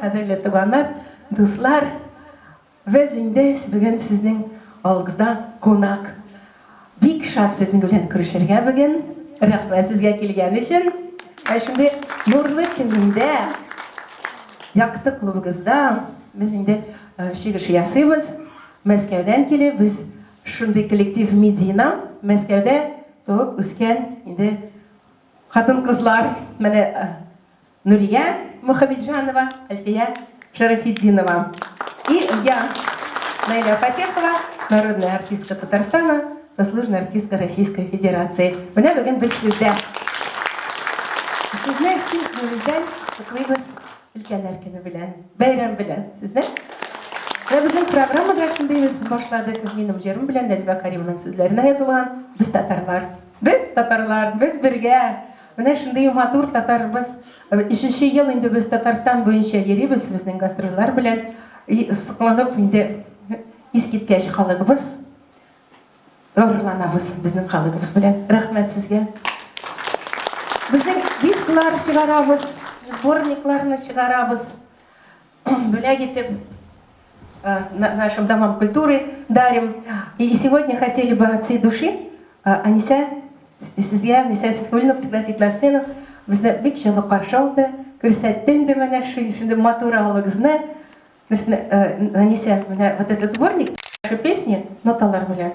Kadirli tuğanlar, dostlar, özünde bugün sizin olğuzdan konak. Bik şat sizin bilen görüşerge bugün. Rahmet sizge kelgen için. Şimdi nurlu gününde yakты klubumuzda biz indi şiir yazıyoruz. Moskvadan kelip biz şunday kollektiv Medina Moskvada doğup ösken indi kadın kızlar mene Nuriya Мухамеджанова, Альфия Шарафиддинова. И я, Наиля Фатехова, народная артистка Татарстана, заслуженная артистка Российской Федерации. Меня бүгін біз сізді. Сізді үшін өзізден ұқлайбыз үлкен әркені білән, бәйрам білән. Сізді? Біздің программада шындайбыз башладық менің жерім білән Нәзиба Каримовның сөздеріне жазылған. Біз татарлар, біз бірге. Міне шындай матур татарбыз. Үшінші ел енді біз Татарстан бойынша еребіз біздің гастроллар білән. Сұқланып енді ескерткіш халығыбыз, ғорланабыз біздің халығыбыз білән. Рахмет сізге. Біздің дисклар шығарабыз, сборникларны шығарабыз. Бөлә кетіп нашим домам культуры дарим. И сегодня хотели бы от всей души Аниса Сахиуллина пригласить на сцену. Бізді бек жылы қаршы алды, көрсеттен де мәне шынды матуралығызны. Аниса, вот этот сборник, наши песни, ноталар были.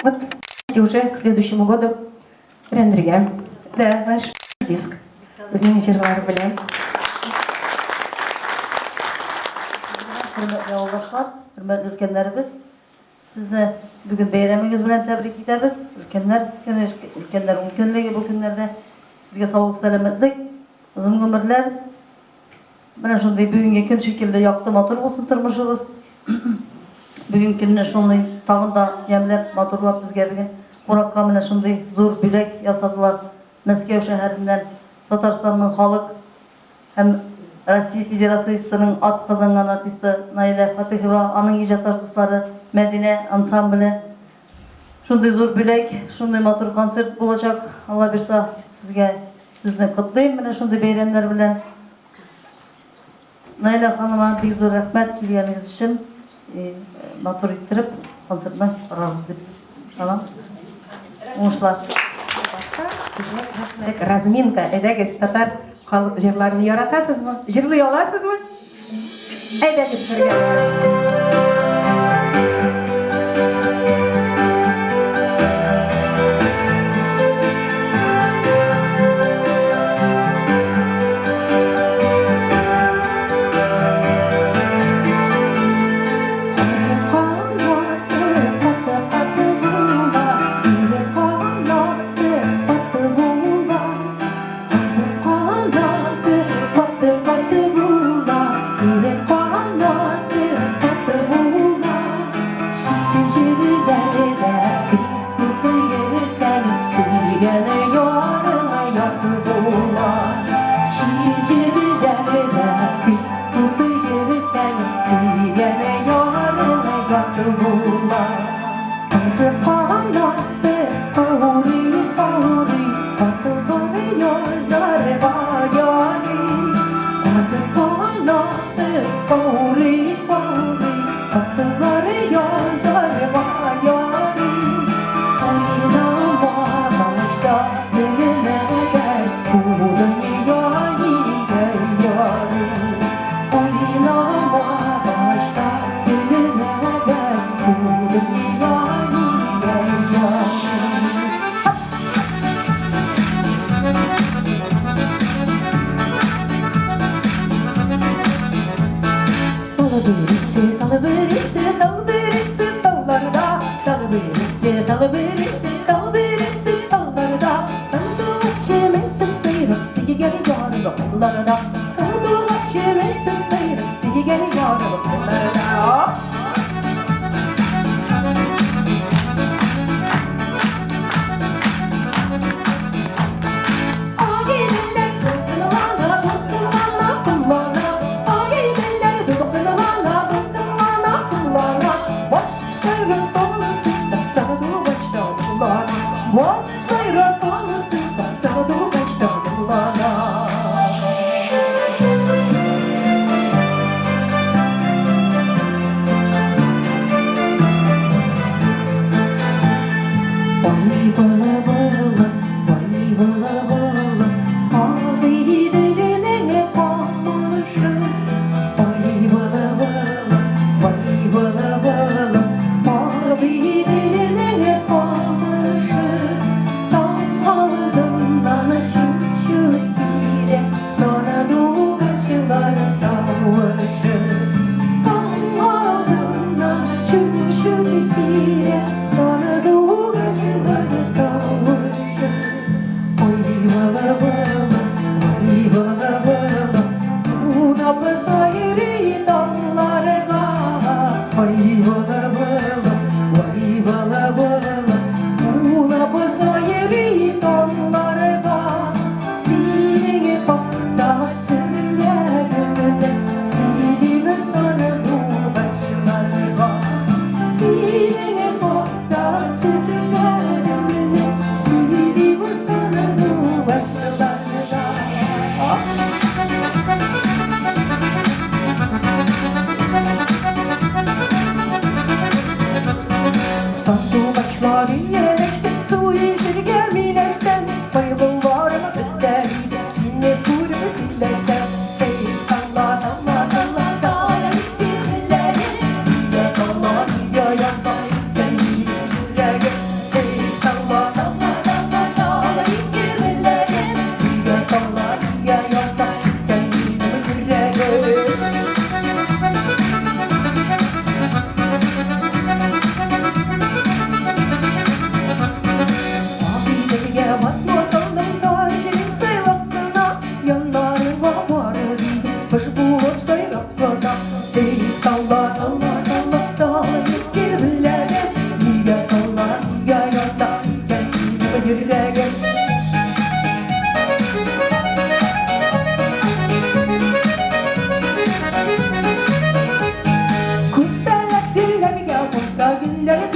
Вот уже к следующему году рендерге. Да, наш диск. Біздің жерлар были. Hürmetli ülkenlerimiz, sizle bugün bayramınız bilen tebrik ederiz. Ülkenler mümkünlüğü bu günlerde sizge sağlık selametlik, uzun ömürler. Bana şunday bugünkü gün şekilde yaktı motor olsun tırmışırız. Bugün gününe şunday tağında yemlep motorlar bizge bugün Murakka mine şunday zor bülek yasadılar. Мәскәү шәһәреннән Татарстанның халык һәм Россия Федерациясының ат казанган артисты Наиля Фатихова, аның иҗатташ дуслары Мәдинә ансамбле. Шундый зур бүләк, шундый матур концерт булачак. Алла бирсә, сезне котлыйм менә шундый бәйрәмнәр белән. Наиля ханыма бик зур рәхмәт килгәнегез өчен. Матур иттереп концертны арабыз дип ышанам. Уңышлар. Разминка. Әйдәгез, татар халык җырларын яратасызмы? Җырлый аласызмы? Әйдәгез бергә.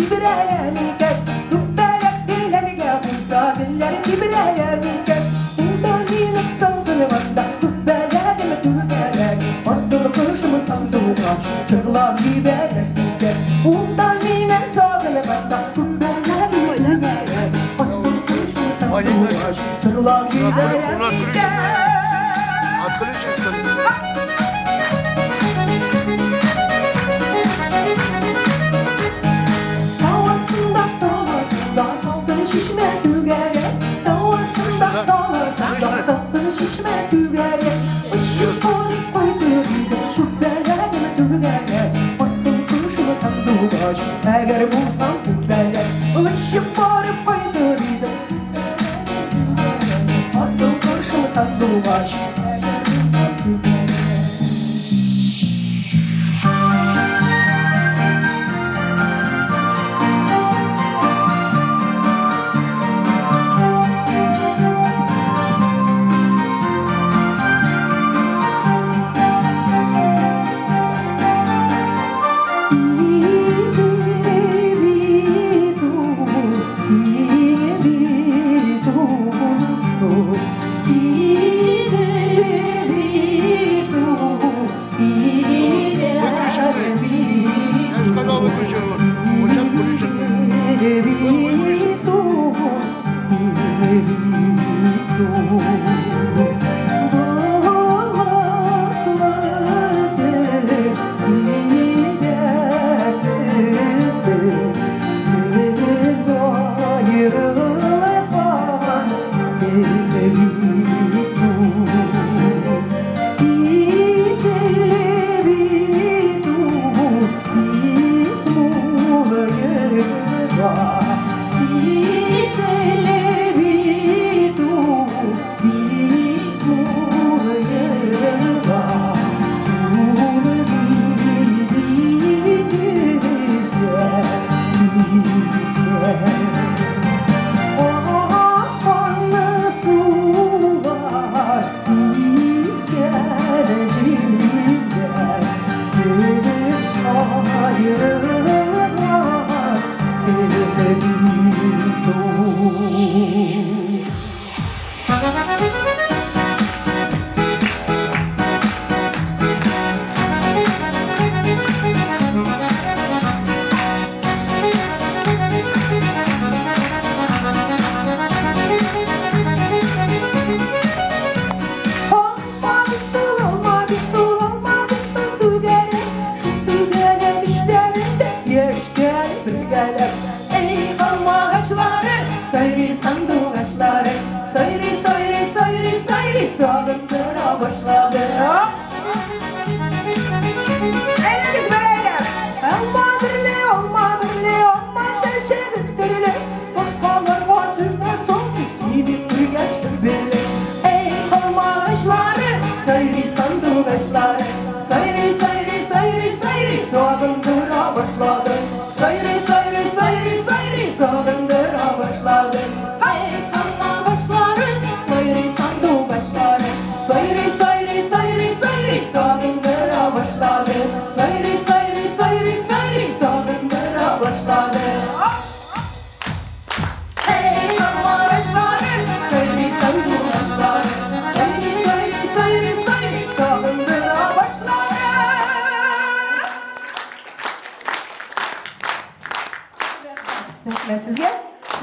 biberelemiken Sübbelek dillerine bulsa diller biberelemiken Bundan yine salgını vanda Sübbelekime tüberek Astılı kuşumu sandığa Çırlar biberelemiken Bundan yine salgını vanda Sübbelekime tüberek Astılı kuşumu sandığa Çırlar biberelemiken Eğer bulsam tüfeğe Işık varıp faydırıydı Asıl kurşumu sandılar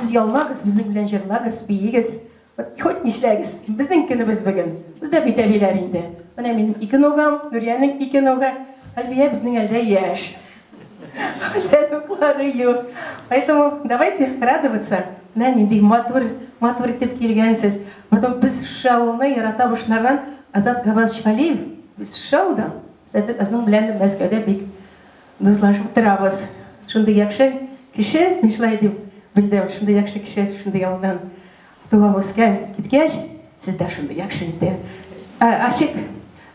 Siz yalmağız, bizim bilen jırlağız, biyigiz. Çok nişleğiz. Bizden biz bugün. Biz de bitebiler indi. Bana benim iki nogam, Nuriye'nin iki noga. Halbuki bizden elde yaş. Dedukları yok. Поэтому давайте радоваться. Нәнинди матур итеп килгәнсез. Потом biz шауны ярата башлардан Азат Габаз Шалиев. Biz шауда. Zaten azның белән Мәскәүдә бик дуслашып торабыз. Шундый яхшы кеше, нишләй дип bildim. Шундый яхшы кеше, шундый ялдан туган үскән киткәч, siz дә шундый яхшы итә. Ашык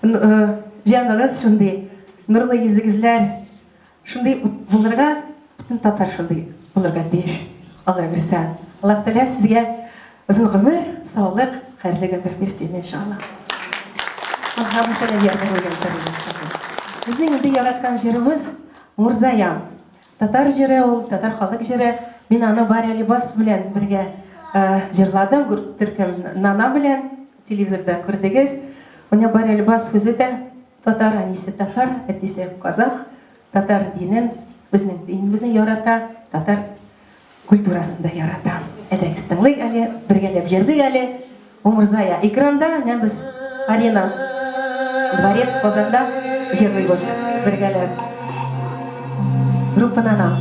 җаныгыз шундый, нурлы йөзегезләр шундый булырга, бөтен татар шундый булырга тиеш. Алла бирсен. Аллаһ Тәгалә сезгә озын гомер, саулык, хәйрле гомер бирсен иншалла. Аллаһ Тәгалә ярдәм итсен. Безнең инде яраткан җиребез Мурзаям. татар җыры ул, татар халык җыры. Мин аны Варя Либас белән бергә җырладым, төркем Нана белән телевизорда күрдегез. Менә Варя Либас сүзе дә татар, әнисе татар, әтисе казах, татар динен, безнең динебезне ярата, татар культурасын да ярата. Әйдәгез тыңлыйк әле, бергәләп җырдык әле. Умурзая экранда, без арена, дворец Казанда җырлыйбыз бергәләп. Группа Нана.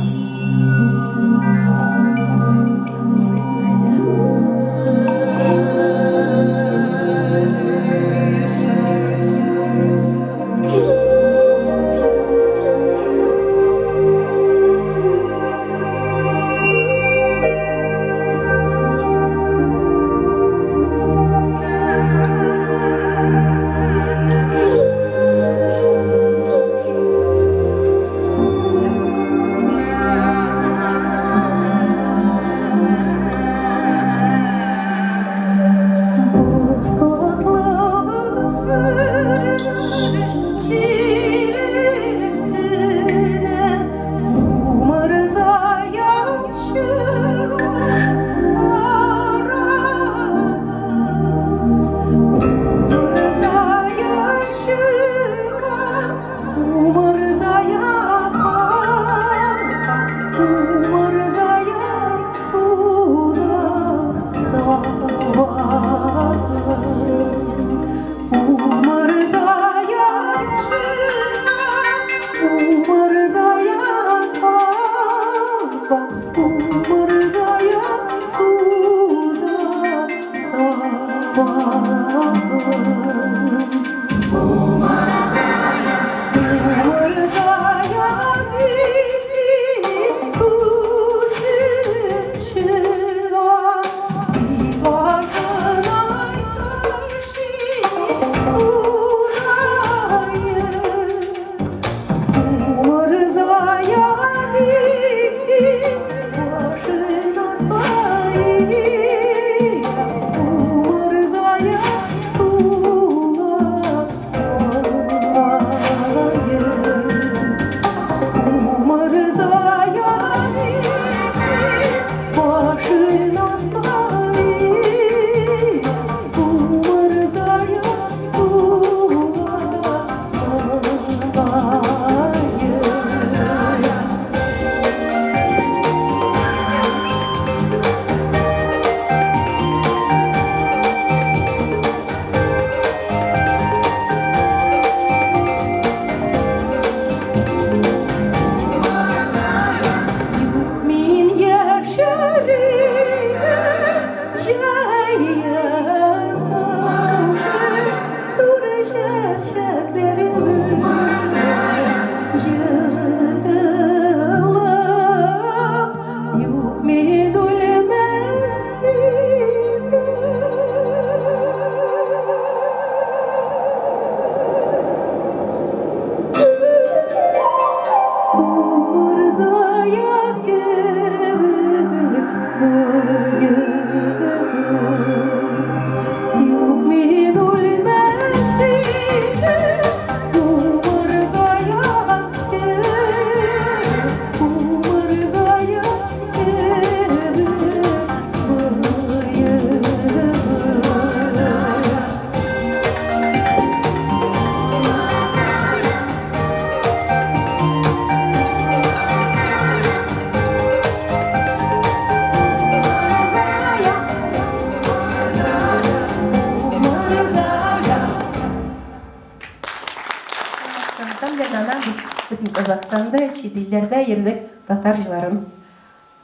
Казахстанда, чит илләрдә ерлек татар җырларын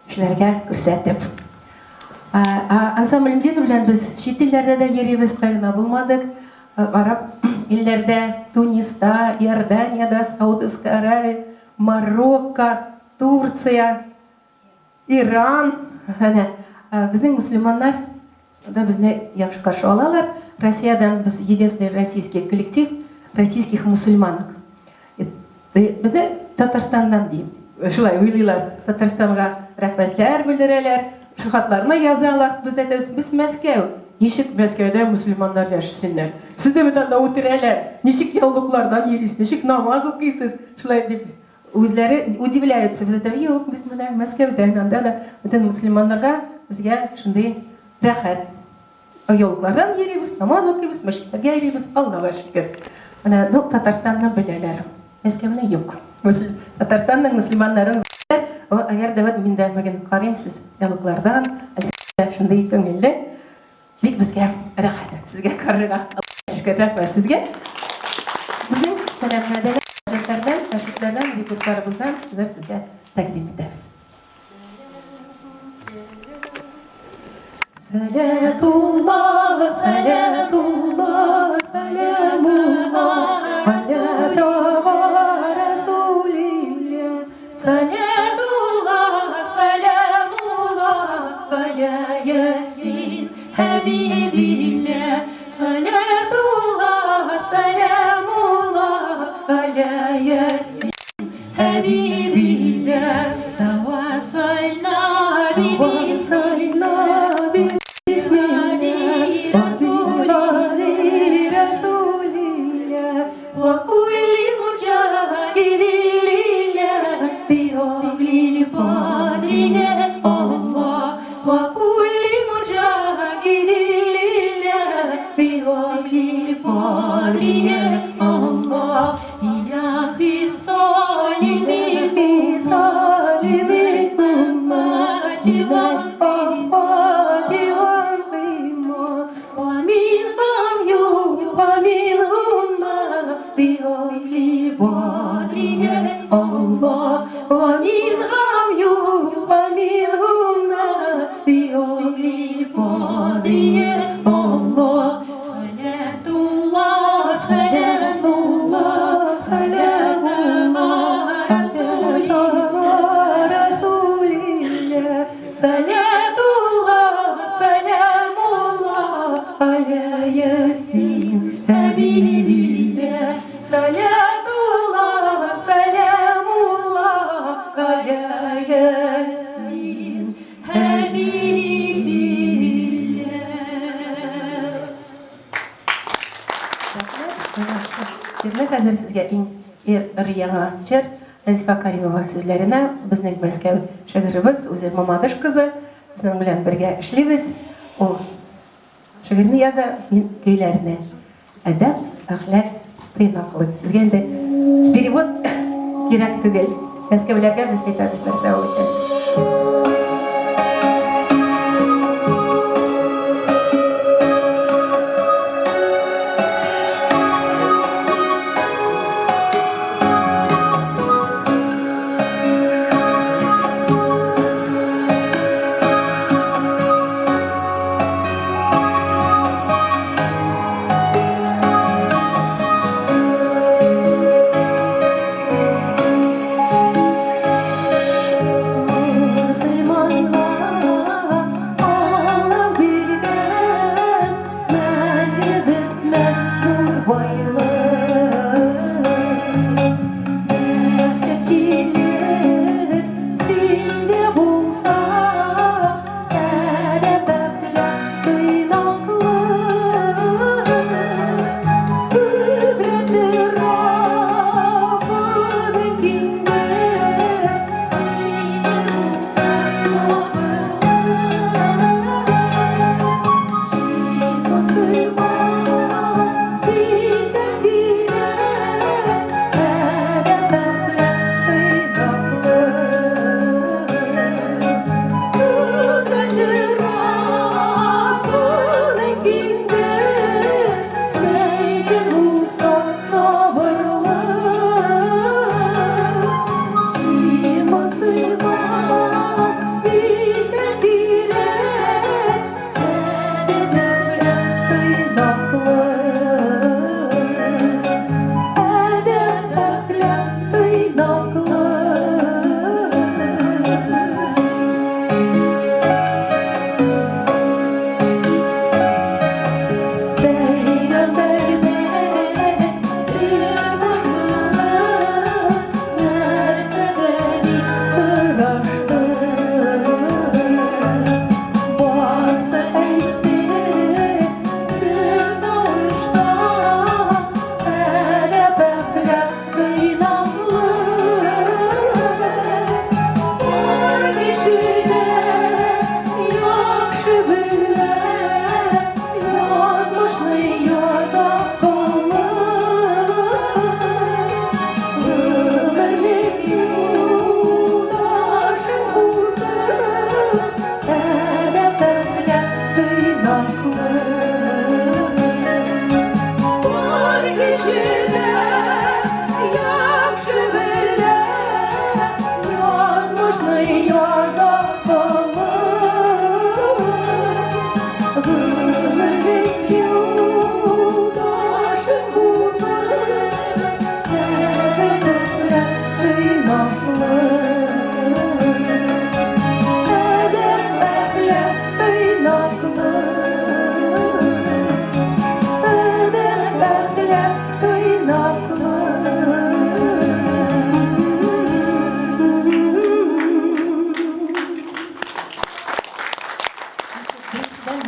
эшләргә күрсәтеп. Ансамбль Дин белән без чит илләрдә дә йөрибез, кайгына булмадык. Араб илләрдә, Туниста, Иорданияда, Саудовская Аравия, Марокко, Турция, Иран. Безнең мөселманнар да безне яхшы каршы алалар. Россиядән без единственный российский коллектив российских мусульманок. Безне Татарстаннан дим. Шулай уйлыйлар. Татарстанга рәхмәтләр белдерәләр, шухатларны язалар. Без әйтәбез, без Мәскәү. Ничек Мәскәүдә мусульманнар яшисеннәр? Сез дә бүтән утырәләр. Ничек яулыклардан йөрисез? Ничек намаз укыйсыз? Шулай дип үзләре удивляются, юк, без менә Мәскәүдән, анда да бөтен мөселманнарга безгә шундый рәхәт. Йоллардан йөрибез, намаз укыйбыз, мәчетләргә йөрибез, Аллага шөкер. Менә Татарстанны беләләр. Мәскәүне юк. Татарстанның мөселманнарын беләләр. Әгәр дә мин дә мәгән карыйм сез ялыклардан, шундый күңелле. Бик безгә рәхәт. Сезгә карырга. Шөкер рәхмәт сезгә. Безнең сәламәтләрдән, әшәкләрдән, рекордларыбыздан сезгә тәкъдим итәбез. Салатуллах, салатуллах, саламуллах, аля расулилля. Салатуллах, саламуллах, аля ясин хабибилля. Салатуллах, саламуллах, аля ясин хабибилля. Тавасsalna Хәзер сезгә иң яңа җыр Назифа Каримова сүзләренә безнең Мәскәү шагыйрыбыз, үзе Мамадыш кызы, безнең белән бергә эшлибез. Ул шагыйрьне яза, мин көйләрне. Әдәп, әхлак, тыйнаклык. Сезгә инде перевод кирәк түгел. Мәскәүләргә без әйтәбез нәрсә ул икән.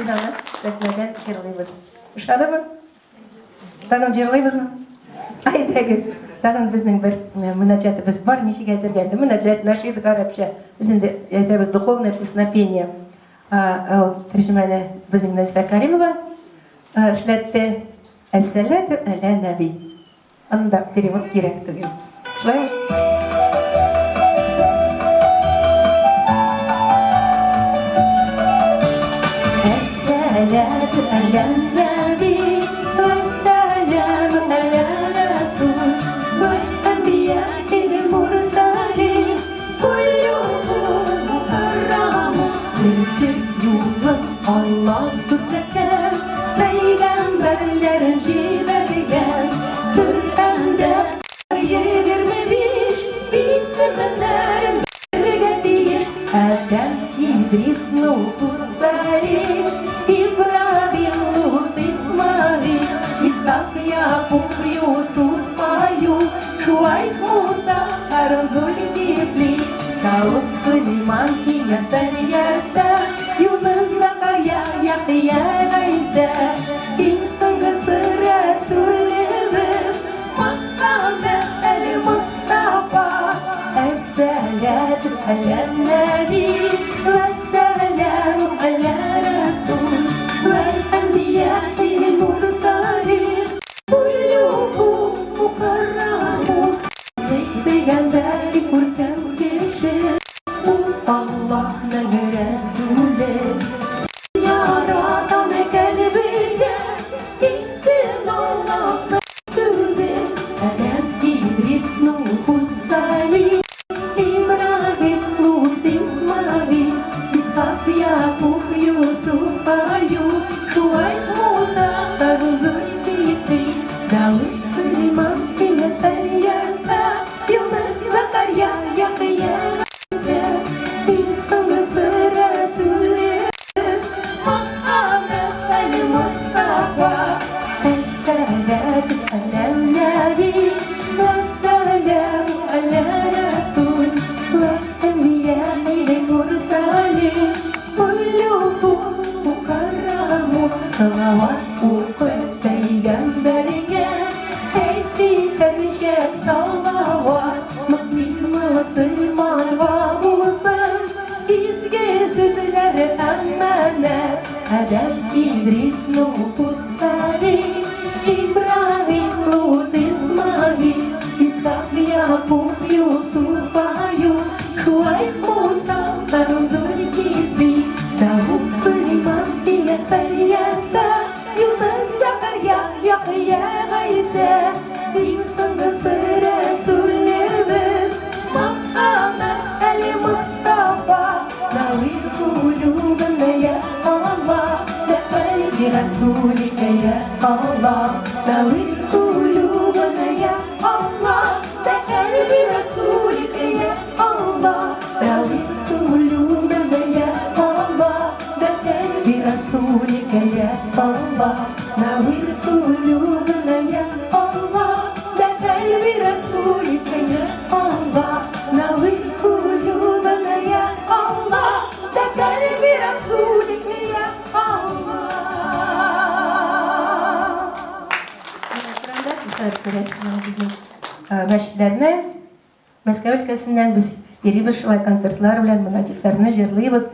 Хафизаны рәхмәдән җырлыйбыз. Ышадымы? Тагын җырлыйбызмы? Әйдәгез. Тагын безнең бер мөнәҗәтебез бар. Ничек әйтергә инде? Мөнәҗәт нашид гарәпчә. Без инде әйтәбез духовное песнопение. Тәрҗемәне безнең Назифа Каримова эшләтте. Әссәлату әлә нәби. Анда перевод кирәк түгел. Шулай. Әссәлату әлә нәби. Вассаламу әлә расул. Вал анбияи вал мурсалин. Куллюхум мухаррамун. Ризык юлын Аллах күрсәткән. Peygamberlerin җибәргән. Коръәндә 25 исемнәрен бергә тиеш. Адәм, Идрис, Нух, Салих, Ибрахим, Лут, Исмаил, Исхак, Якуб, Юсуф, Аюб, Шуайб, Муса, Аарон, Зулькифли, Дауд, Сулейман, Яса, Яса, Юнус, Закария, Яхья, Гайса. Иң соңгысы Рәсүлебез Мөхәммәд әл-Мустафа. Әссәлату әлә нәби вассаламу әлә расул. Вал анбияи вал мурсалин. Куллюхум мукаррамун. Пәйгамбәр күркәм кеше. Ул Аллаһның Рәсүле. Adam, Idris, Nuh, Salih, Ibrahim, Lut, Ismail, Ishaq, Yaqub, Yusuf, Ayub, Shuaib, Musa, Harun, Zulkifli, Daud, Sulaiman, Yasa, Yasa, Yunus, Zakariya, Yahya, Isa, Iң соңгысы Рәсүлебез Мөхәммәд әл-Мустафа. Nawwir qulubana ya Allah, bi rasulika ya Allah. Nawwir qulubana ya Allah, bi rasulika ya Allah. Nawwir qulubana ya Allah, bi rasulika ya Allah. Nawwir qulubana ya Allah, bi rasulika ya Allah. Nawwir qulubana ya Allah, bi rasulika ya Allah. Bizning мәчетләрне Мәскәү өлкәсеннән без йөрибез, шулай концертлар белән мөнәҗәтләрне җырлыйбыз.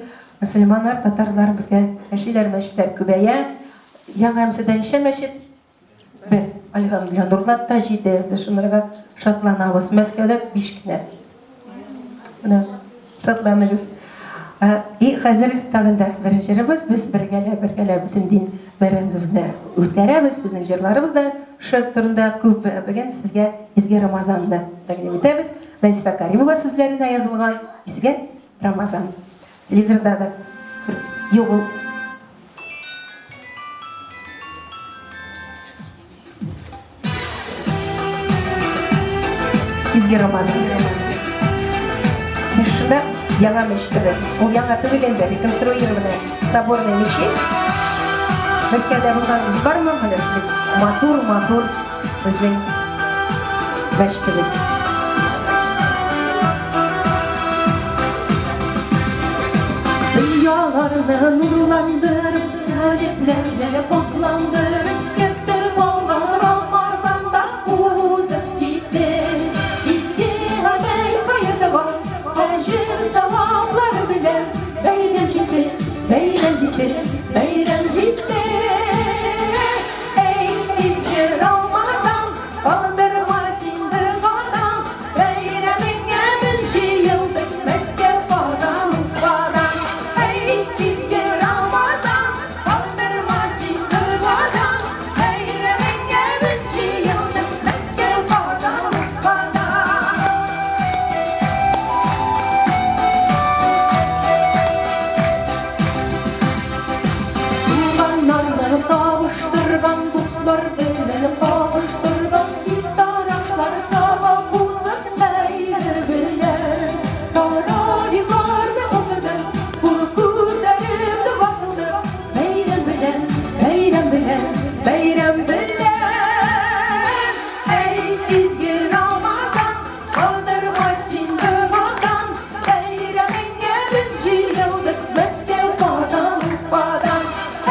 Мөселманнар, татарлар безгә мәчетләр, мәчетләр күбәя. Яңа Амстердамча мәчет бер, әлхәмдүлилләһ, Нурлатта җиде. Без шунларга шатланабыз. Мәскәүдә 5 кенә. Менә шатланабыз. И хәзер тагын да бер җырыбыз, без бергәләп бөтен дин бәйрәмебезне үткәрәбез. Безнең җырларыбызда шы турында күп белгән сезгә изге Рамазанны тәкъдим итәбез. Назифа Каримова сүзләренә язылган изге Рамазан. Телевизорда да югыл. Изге Рамазан. Шунда яңа мәчетебез. Ул яңа түгел инде, реконструированная соборная мечеть. Мәскәүдә булган бармы хәле? Матур безнең мәчетебез. Dünyalarını nurlandırıp, kalplerle koklandırıp, gitti vallahi Ramazan'da uzak gitti. Bizgi haber kayıtı var, ecir sevapları bile. Beyrem ciddi, beyrem ciddi, beyrem ciddi. Ey bizgi Ramazan, kaldırma sindigadan. Beyreminge bir yıldık, mesken kazanmadan. Ey bizgi Ramazan, kaldırma sindigadan. Beyreminge bir yıldık, mesken kazanmadan. Tuğanlarını kavuşturgan, dostlar bilen kavuşturgan, iktaraşlar sabah uzak eyle bilen. Tararikar ve okudu, kurku derdi vakıldı. Beyrem bilen, beyrem bilen, beyrem bilen. Ey izgi Ramazan, kaldırma sindigadan. Beyreminge biz yıldık, mesken kazanmadan.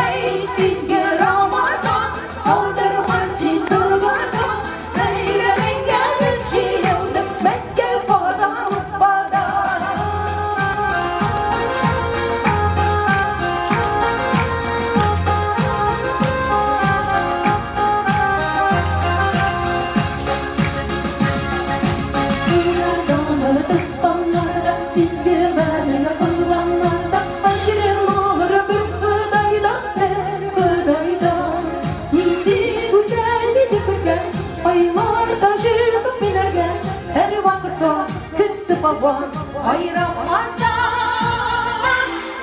Ey izgi Ramazan, kaldırma sindigadan. Beyreminge biz yıldık, mesken kazanmadan. Ramazan'ı tıkkanlarda, bizgi vermene kılganlarda, aşırı olur bir gıdayda, her gıdayda. Nidi güzel idi kırken, aylar taşıp binerken, her vakitte küttü baban, ay Ramazan.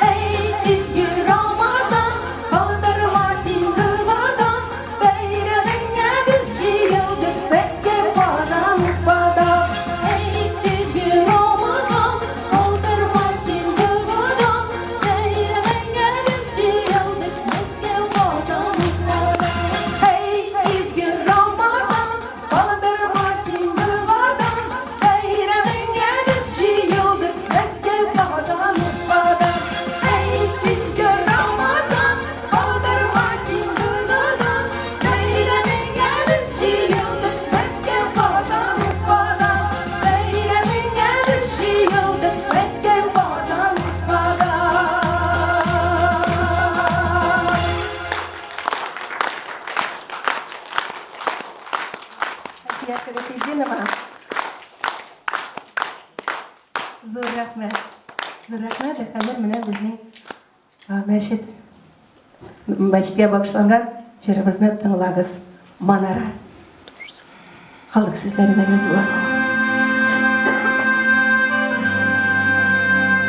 Ey bizgi Ramazan, kaldırma sindigadan. Beyreminge biz yıldık, mesken kazanmadan. Ey bizgi Ramazan, kaldırma sindigadan. Beyreminge biz yıldık, mesken kazanmadan. Ey bizgi Ramazan, kaldırma sindigadan. Beyreminge biz yıldık, mesken kazanmadan. Ey bizgi Ramazan, kaldırma sindigadan. Beyreminge biz yıldık, mesken kazanmadan. Beyreminge biz yıldık, mesken kazanmadan. Я Сарапидинова. Зор рахмет. Зор рахмет. Хәзер менә безнең мәчеткә багышланган җырыбызны тыңлагыз. Манара. Халык сүзләренә язылган.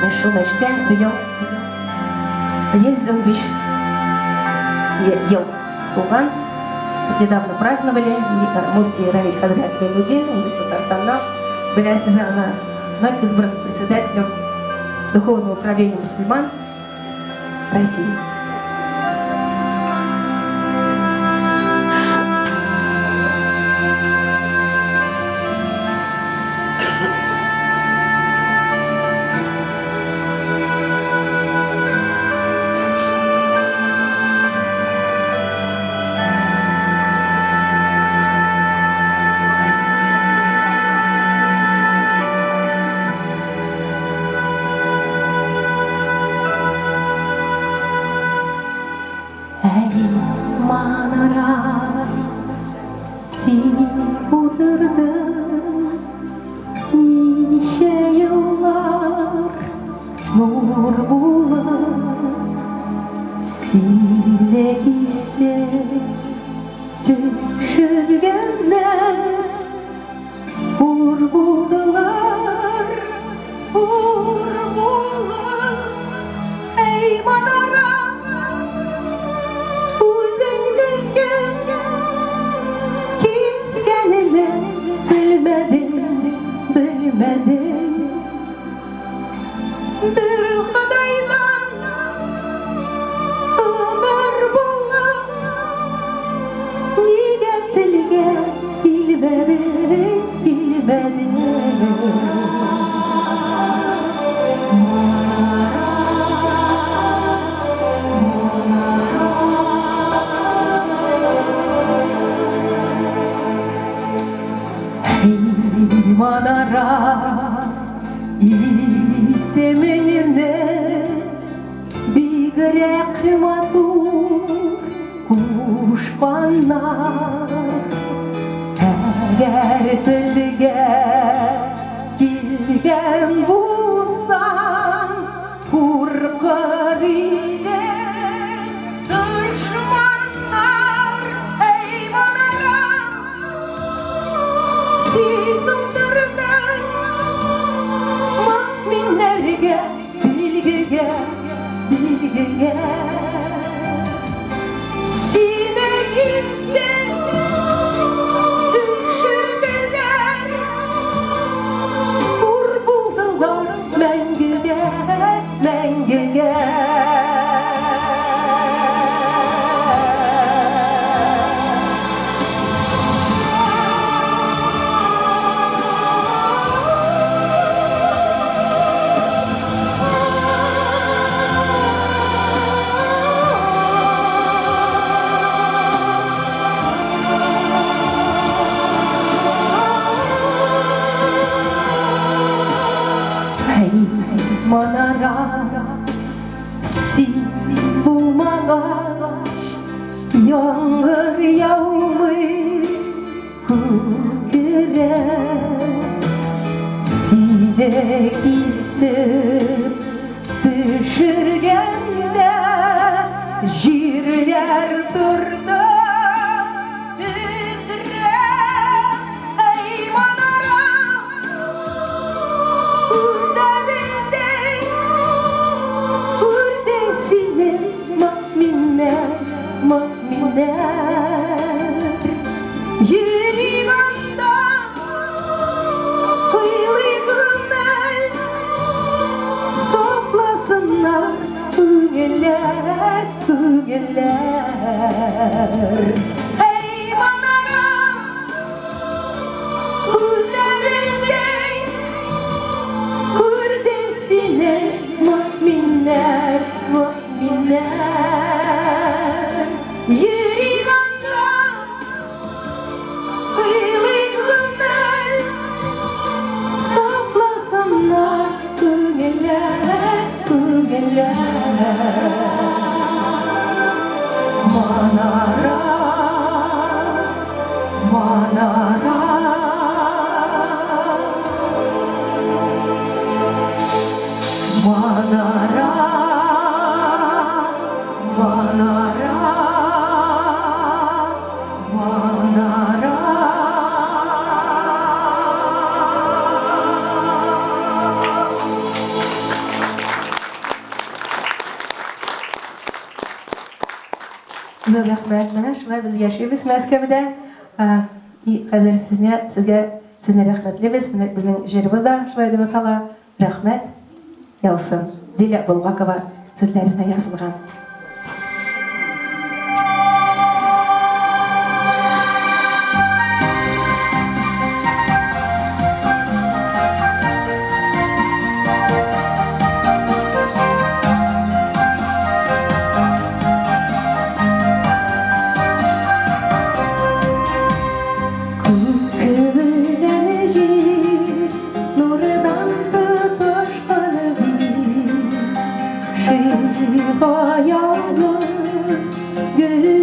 Мен шул мәчеткә быел 115 ел булган. Тут недавно праздновали, и муфтий Равиль Хадрат Бенудин, он из Татарстана, белясыз ана вновь избран председателем Духовного управления мусульман России. Manara seni kudurdım nice yıllar nur bulan sile ise düşürgenler vurguladılar vurgular ey Manara bilmedim bir kadaydan Игрек матур кушканнар Әгәр телгә килгән булсаң Куркыр идең дошманнар Эй манарам син утырдың Мөмкиннәргә билгегә Сине кисен düşürdüler Kur buldular мәңгегә, мәңгегә Manara Син булмагач Яңгыр яумый Күкерәк Сине кисеп Düşürгәндә Җирләр торды Титрәп Эй манара Йөрик анда кыйлый гомәл Сакласыннар күңелләр, күңелләр Эй манара күлләрендәй Күрде сине мөэминнәр, мөэминнәр Йөрик анда кыйлый гомәл Сакласыннар күңелләр, күңелләр Манара, манара Манара, манара, манара Рәхмәт, менә шулай без яшибез Мәскәүдә. Хәзер сезне рәхмәтлебез. Безнең җырыбыз да шулай дип атала. Рәхмәт. Ялсын. Диля Булгакова сүзләренә язылган. Yürü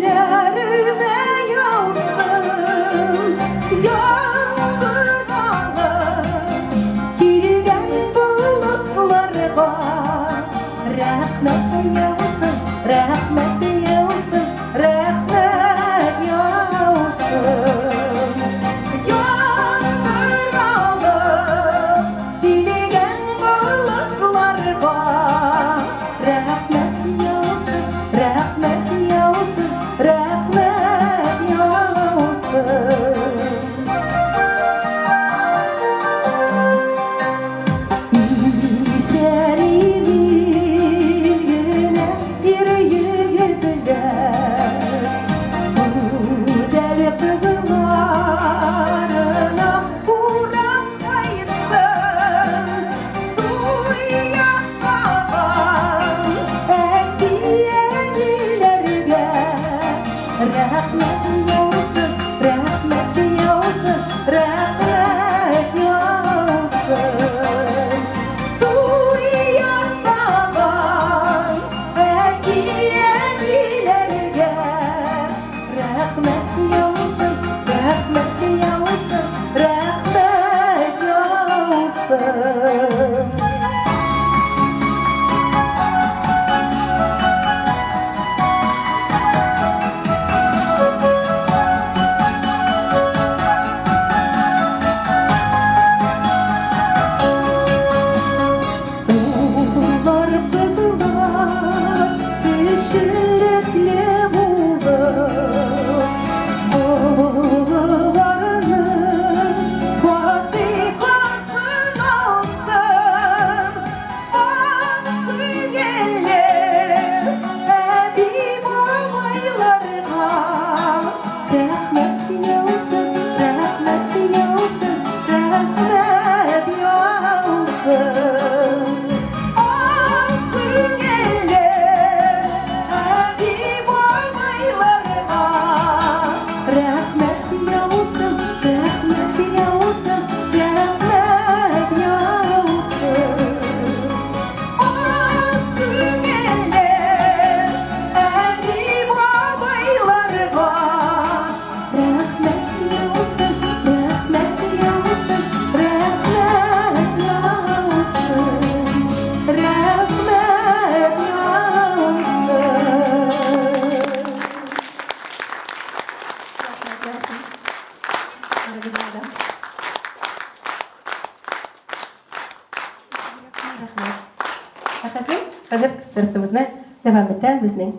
концертыбызны devam eten bizning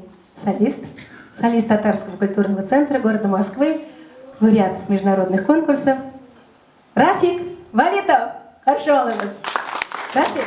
солист Татарского культурного центра города Москвы, лауреат международных конкурсов Рафик Валитов. Қаршы алыңыз. Рафик.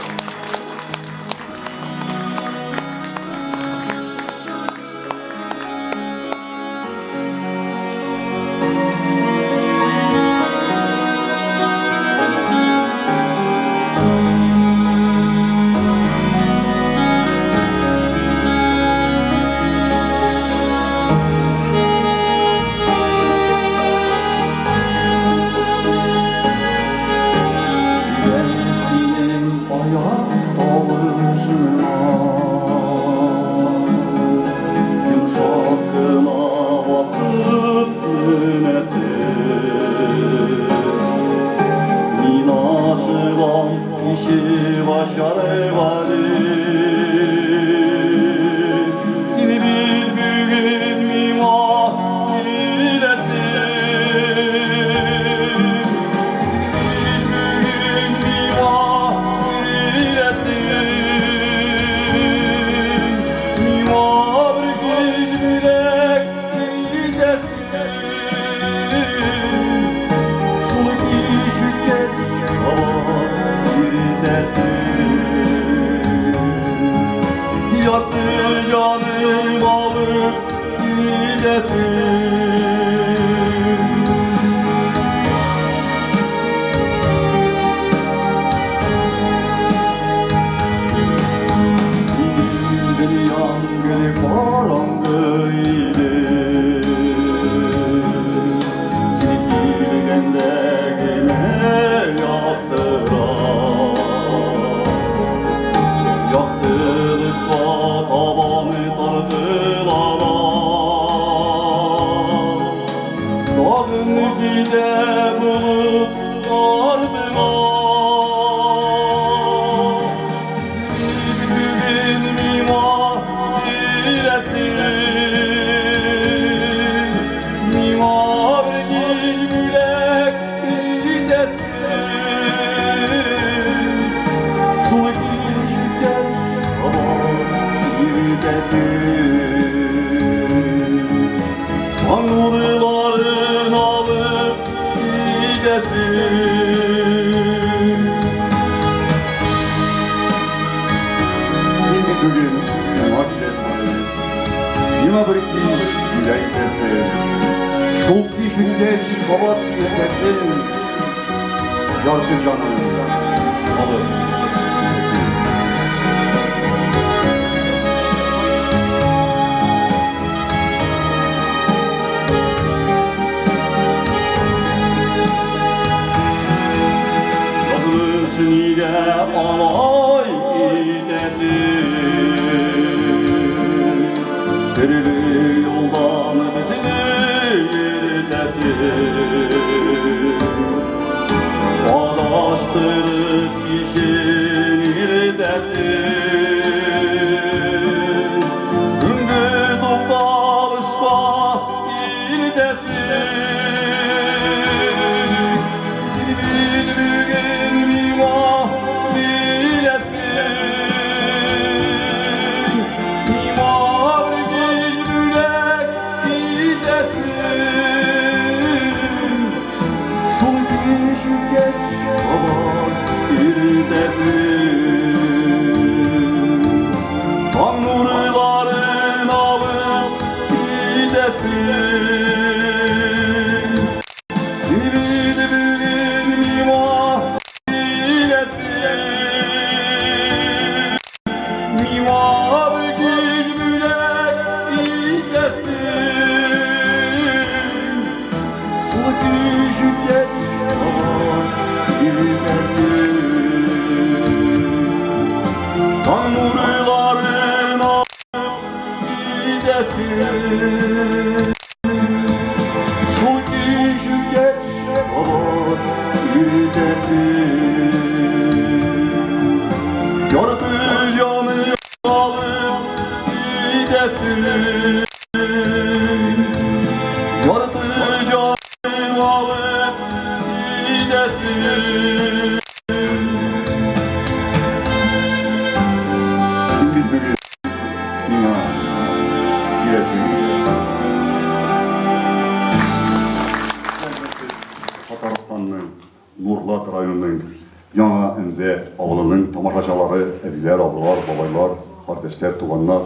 Emze avlının tamaşaçaları, eviler, ablalar, babaylar, kardeşler, tuğanlar.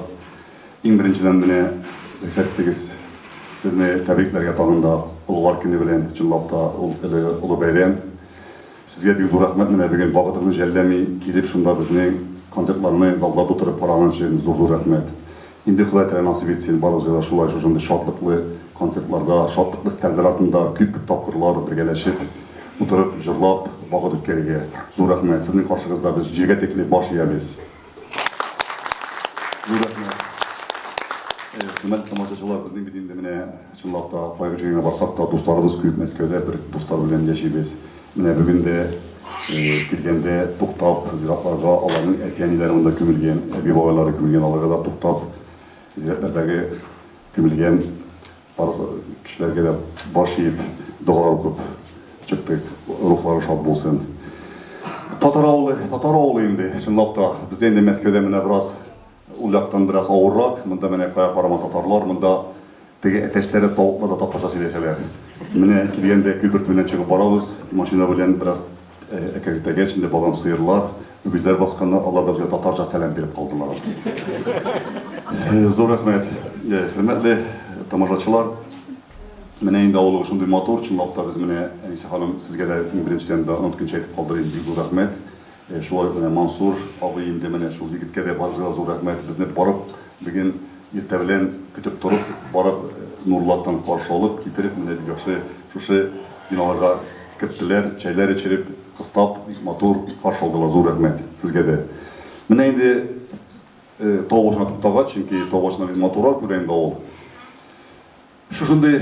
İn birinciden mene eksettiğiniz sizni tebriklerge tağında Ulular günü bilen çınlapta ulu beyrem. Sizge bir zor rahmet mene bugün vaqtını jellemi kilip şunda bizning konsertlarını zallarda oturup paranan için zor rahmet. Indi Xuday nasip etsin barızga şulay şoşunda şatlıklı konsertlarda, şatlıklı sterler altında küp tapkırlar birgeleşip oturup jırlap vaqt ötkeriге zor rahmet. Sizning qarşınızda biz jirge tekli baş yeyemiz. Zor rahmet. Hürmetli tamaşaçılar, bizning bildiğimde mine çınlapta paygıcığına barsak da dostlarımız kuyup Mesköv'de bir dostlar bilen yaşayız. Mine bugün de kirgende to'xtab ziratlarga alanın etkenlilerinde kümülgen, ebi babaları kümülgen alarga da to'xtab ziratlardagi kümülgen kişilerge de baş yiyip dua okup çıktık, ruhları şad bolsun. Tatar oğlu indi, çınlapta biz endi Mesköv'de mine biraz Ullaktan biraz ağırrak, mında mene kaya parama tatarlar, mında tege eteşleri tavukla da tatlaşa sileşeler. Mene kirgende külbürt bilen çıkıp barabız, maşina bilen biraz ekekte geçinde babam sıyırlar, übüzler baskanlar, Allah da bize tatarca selam verip kaldılar. Zor rahmet, hürmetli tamaşaçılar, mene indi oğlu şunday motor, çınlapta biz mene Enise hanım sizge de birinciden de unutkunca etip kaldırayım, zor rahmet. Şolay Mansur ağayım demene şu yigitke de barıga zor rahmet bizni barıp bugün erте bilen kütüp turup barıp Nurlat'tan karşı alıp getirip mene yaxşı şuşu binalarga kiriptiler, çaylar içirip kыстап motor karşı aldılar zor rahmet sizge de. Mene endi tağ başına tuttağa çünkü tağ başına biz motorlar көрейін ol. Şuşunday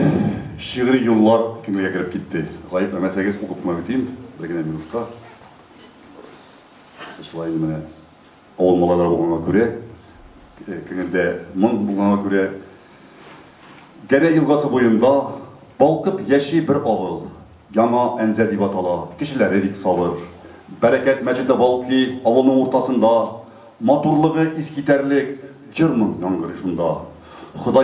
şiiri yıllar kimliğe girip gitti. Gayip emesegez okutma biteyim birgine minutda. Şulay mene olmalar bolğanга көрө, кеңде мың болғанга көрө Гере yılgası boyunda balkıp yeşi bir avıl, yana enze dip atala, kişiler erik salır. Bereket mecide balki avılın ortasında, maturlığı iskiterlik cırmın yangırışında. Xuda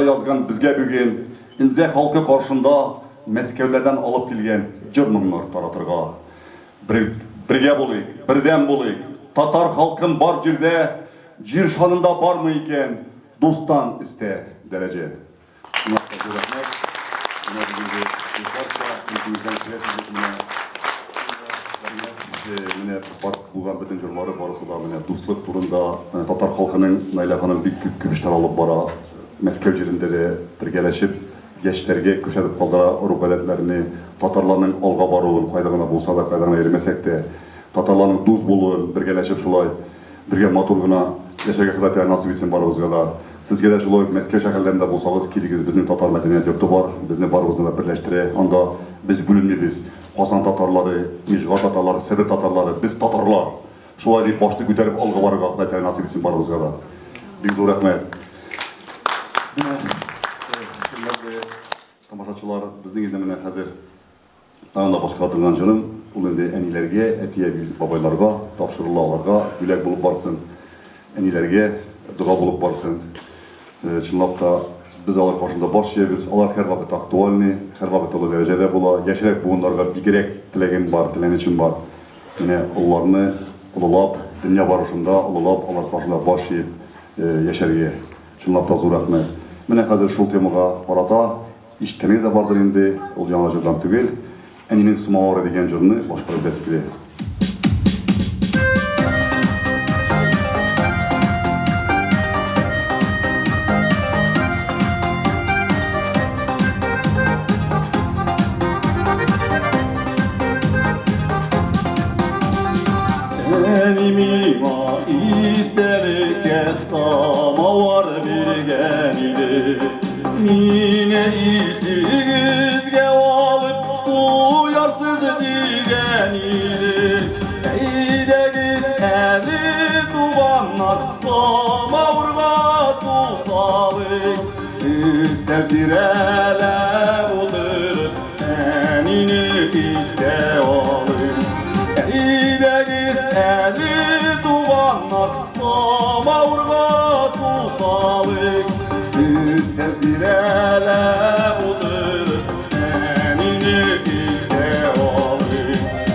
yazgan bizge bugün ince halkı karşında Meskevlerden alıp gelgen cırmınlar taratırga. Birge bolayık, birden bolayık. Tatar halkın bar jirde, jir şanında bar mı iken, dosttan iste derece. Mine bak bulgan bütün jurları barısı da mine dostluk turunda Tatar halkının naylaganın bir küpüşler alıp bara Meskev jirinde de birgeleşip gençlerge köşedip kaldıra rubeletlerini, Tatarlarının alga baruğun, kaydağına bulsa da kaydağına erimesek de, Tatarlarının duz buluğun, birgeleşip şulay, birge maturguna, yaşaga Xuday nasip etsin barımızga da. Sizge de şulay Meskev şehirlerinde bulsanız, kiligiz bizning Tatar medeniyet yurtu var, bizni barımızda da birleştire, onda biz bölünmeyiz. Qosan Tatarları, Mijgar Tatarları, Sibir Tatarları, biz Tatarlar. Şulay deyip başta götürüp alga barıga Xuday nasip etsin barımızga da. Büyük zor rahmet. Tamaşaçılar, bizning endi mene hazır tağında başka atılgan canım, ul endi enilerge, etiye babaylarga, tapşırılarga, gülek bulup barsın, enilerge dua bulup barsın. Çınlap da biz alar karşında baş yeriz, alar her vakit aktualni, her vakit olu derecede bula, yaşarak buğunlarga bir gerek tilegin var, tilen için var. Yine onlarını ululap, dünya barışında ululap, alar karşında baş yiyip yaşarge. Çınlap da zor rahmet. Mene hazır şul temaga qarata, iştemiz de vardır indi, ol yana jırdan tügel, eninin sumavara degen jırını başqarıp despire. Enimima isterke samavar birgenili, mine izigizge alıp duyarsız digenili. Eydegiz eli duvanlar samavurga su salık, üstevdirele bulur enini iste alık. Eydegiz eli duvanlar samavurga su salık, üstevdirele bulur enini iste alık.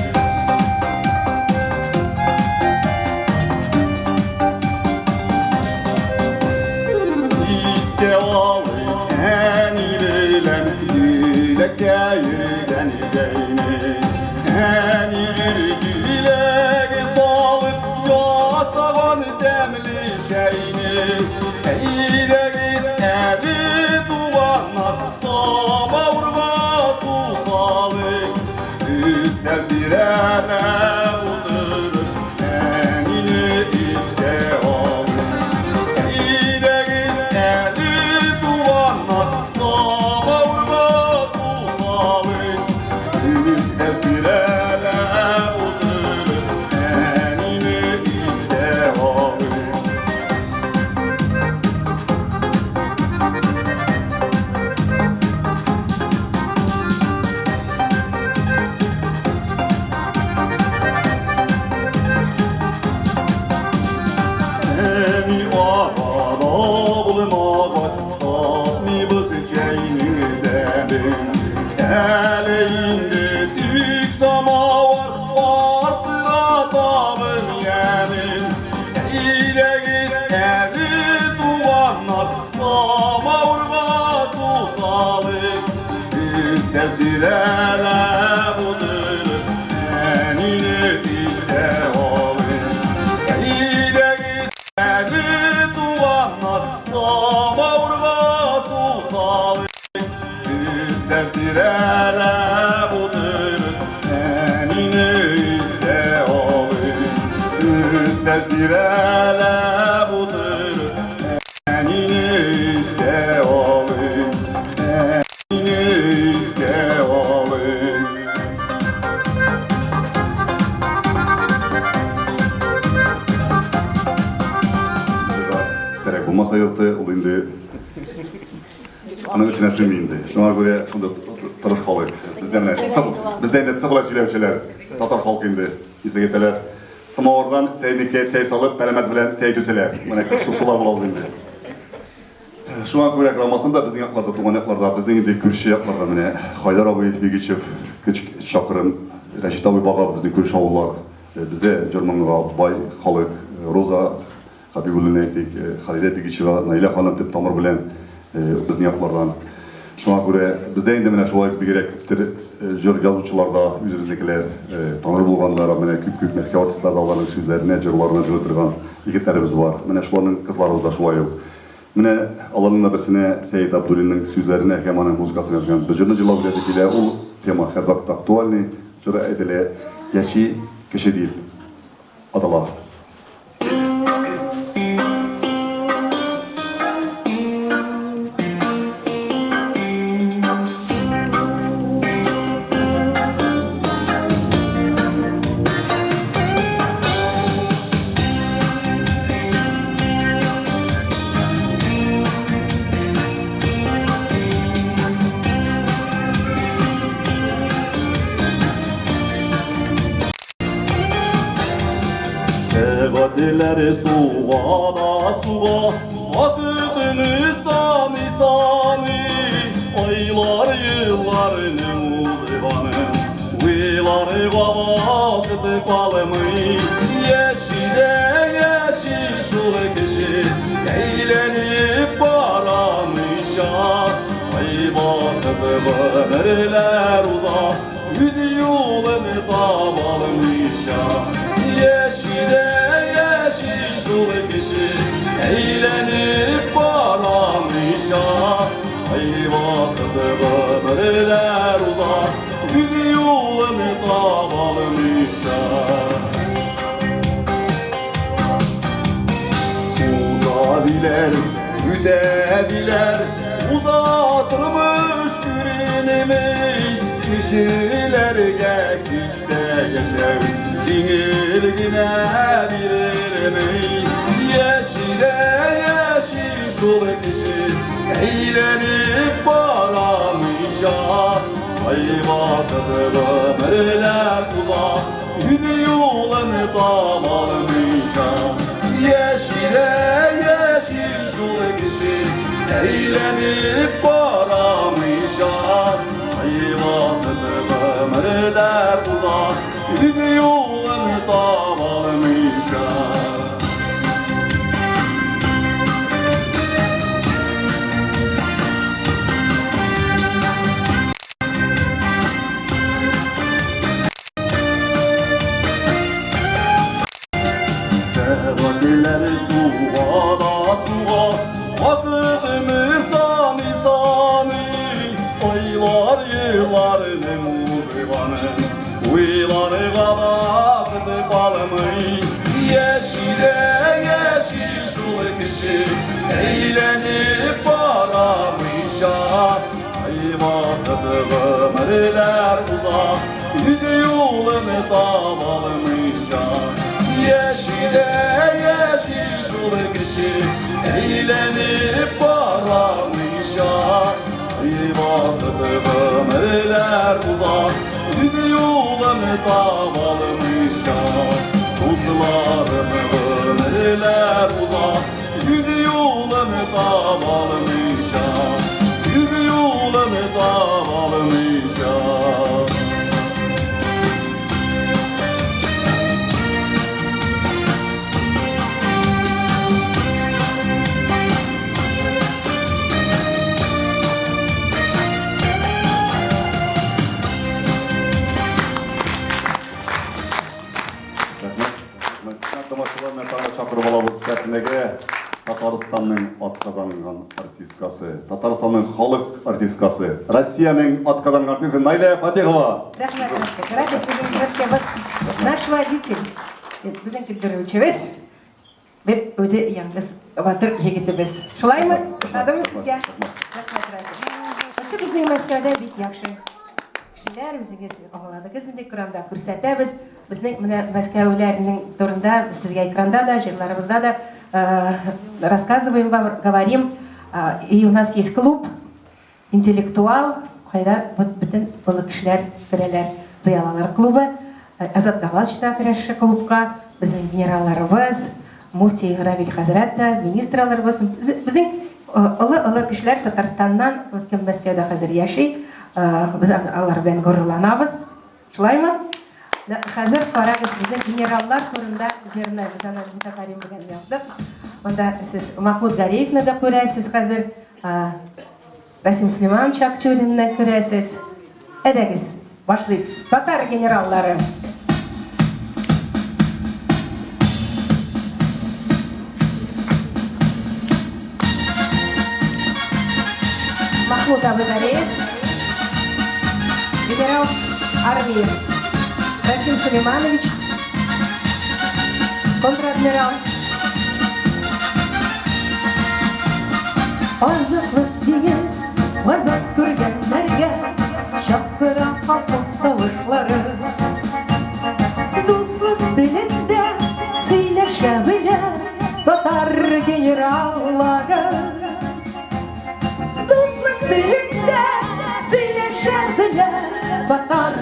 tevtirele budur enini işte alın İdegi seni duvanlar sama urga su salın tevtirele budur enini işte alın tevtirele budur enini işte alın enini işte alın Gerek olmasa yıltı, ol indi. Anın içine sığmayındı. Şuna göre şunda tırış kalık. Bizden de sıkıla söylevçiler. Tatar halkı indi. İse geteler. Sımaordan çeynike çey salıp, peremez bilen çey köçeler. Bana şu sular bulalım indi. Şu an göre ramasında bizden yaklarda, tuğan yaklarda, bizden indi kürşi yaklarda. Mine Haydar abi bir geçip, küçük şakırın, Reşit abi bağa bizden kürşi avullar. Bizde Cermanlığa, Bay Halık, Roza, Habibullah Neytik, Halide Bigiçiva, Naila Hanım tip tamır bilen bizden yaklardan. Şuna göre bizde indi mine şolay bir gerektir jör yazıcılarda yüzümüzdekiler tanır bulganlar, mine küp meske artistlarda onların sözlerine, jörlarına jörtürgan yigitlerimiz var. Mine şuların kızlarımız da şolay yok. Mine alanın birisine Seyit Abdullin'in sözlerine, kemanın muzikasını yazgan. Bıcırını jılav biledik ile o tema her vakit aktualni, jörü edile yaşı kişi değil, adalar. Sevadiler suğa da suğa Atıkını sami sami Aylar yıllarını muzivanı Uyları vakıtı kalımı Yeşile yeşil şul kişi Eğlenip baramışa Ay vakıtı ömürler uzak Yüz yolunu tavalmışa Eğlenip baramışa Ay vakıtı ömürler uzak Yüz yolunu tavalmışa Uzadiler, üdediler Uzatırmış günümü Kişilerge kişte geçer Cingilgine birirmi Yeşile yeşil şul kişi Eğlenip baramışa Ay vakıtı ömürler uzak Yüz yolunu tavalmışa Yeşile yeşil şul kişi Eğlenip baramışa Ay vakıtı ömürler uzak Yüz yolunu tavalmışa Sevadiler suğa da suğa Vakıtımı sami sami Aylar yıllarını muzivanı Uyları vakıtı kalımı Yeşile yeşil şul kişi Eğlenip baramışa Ay vakıtı ömürler uzak Yüz yolunu tavalmışa Yeşile yeşil şul kişi Eğlenip baramışa Ay vakıtı ömürler uzak Yüz yolunu tavalmışa Kuzlarını ömürler uzak Yüz yolunu tavalmışa Yüz yolunu tavalmışa сәтінеге Татарстанның атқазанған артисткасы, Татарстанның халық артисткасы, Россияның атқазанған артисткасы Найля Фатихова. Рахмет, наш водитель, біздің кілдірушіміз, бір өзі яңғыз батыр жегітіміз. Шылай ма? Шадымыз сізге? Рахмет. Біздің Мәскәуде бит яқшы. Кішілер бізге оғылады. Кезінде құрамда көрсетеміз. Біздің Мәскәулерінің турында сізге экранда да, жерлерімізде да рассказываем, говорим. И у нас есть клуб «Интеллектуал», қайда бүтін бұл кішілер бірелер зиялалар клубы. Азат Галачта кіріші клубқа, біздің генералларымыз, муфти Равиль Хазратта, министрларымыз. Біздің ұлы кішілер Татарстаннан өткен Мәскеуде қазір яшей. Біз алар бен ғұрырланабыз. Шылай ма? Қазір қарағыз біздің генераллар турында жеріне біз анализика қарим білген яқтық. Онда сіз Махмуд Гареевны да көресіз қазір, Расим Сулейманович Акчуринны көресіз. Әдәгіз, башлайық. Татар генераллары. Махмуд Абугареев, генерал армии Расим Сулейманович, контр-адмирал. Азатлық деген азат көргендерге шапқыра халқын тауышлары. Дуслық тілінде сөйлеше білер татар генераллары. Дуслық тілінде сөйлеше білер татар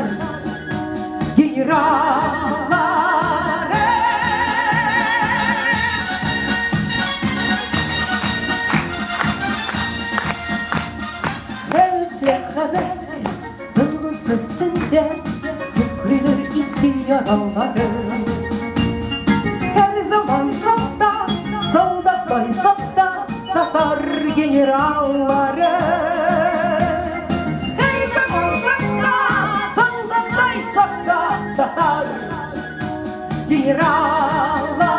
генераллары. Yıldız üstünde sıkılır eski yaraları. Her zaman safta, soldat boy safta Tatar generalları. Her zaman safta, soldat boy safta Tatar generalları.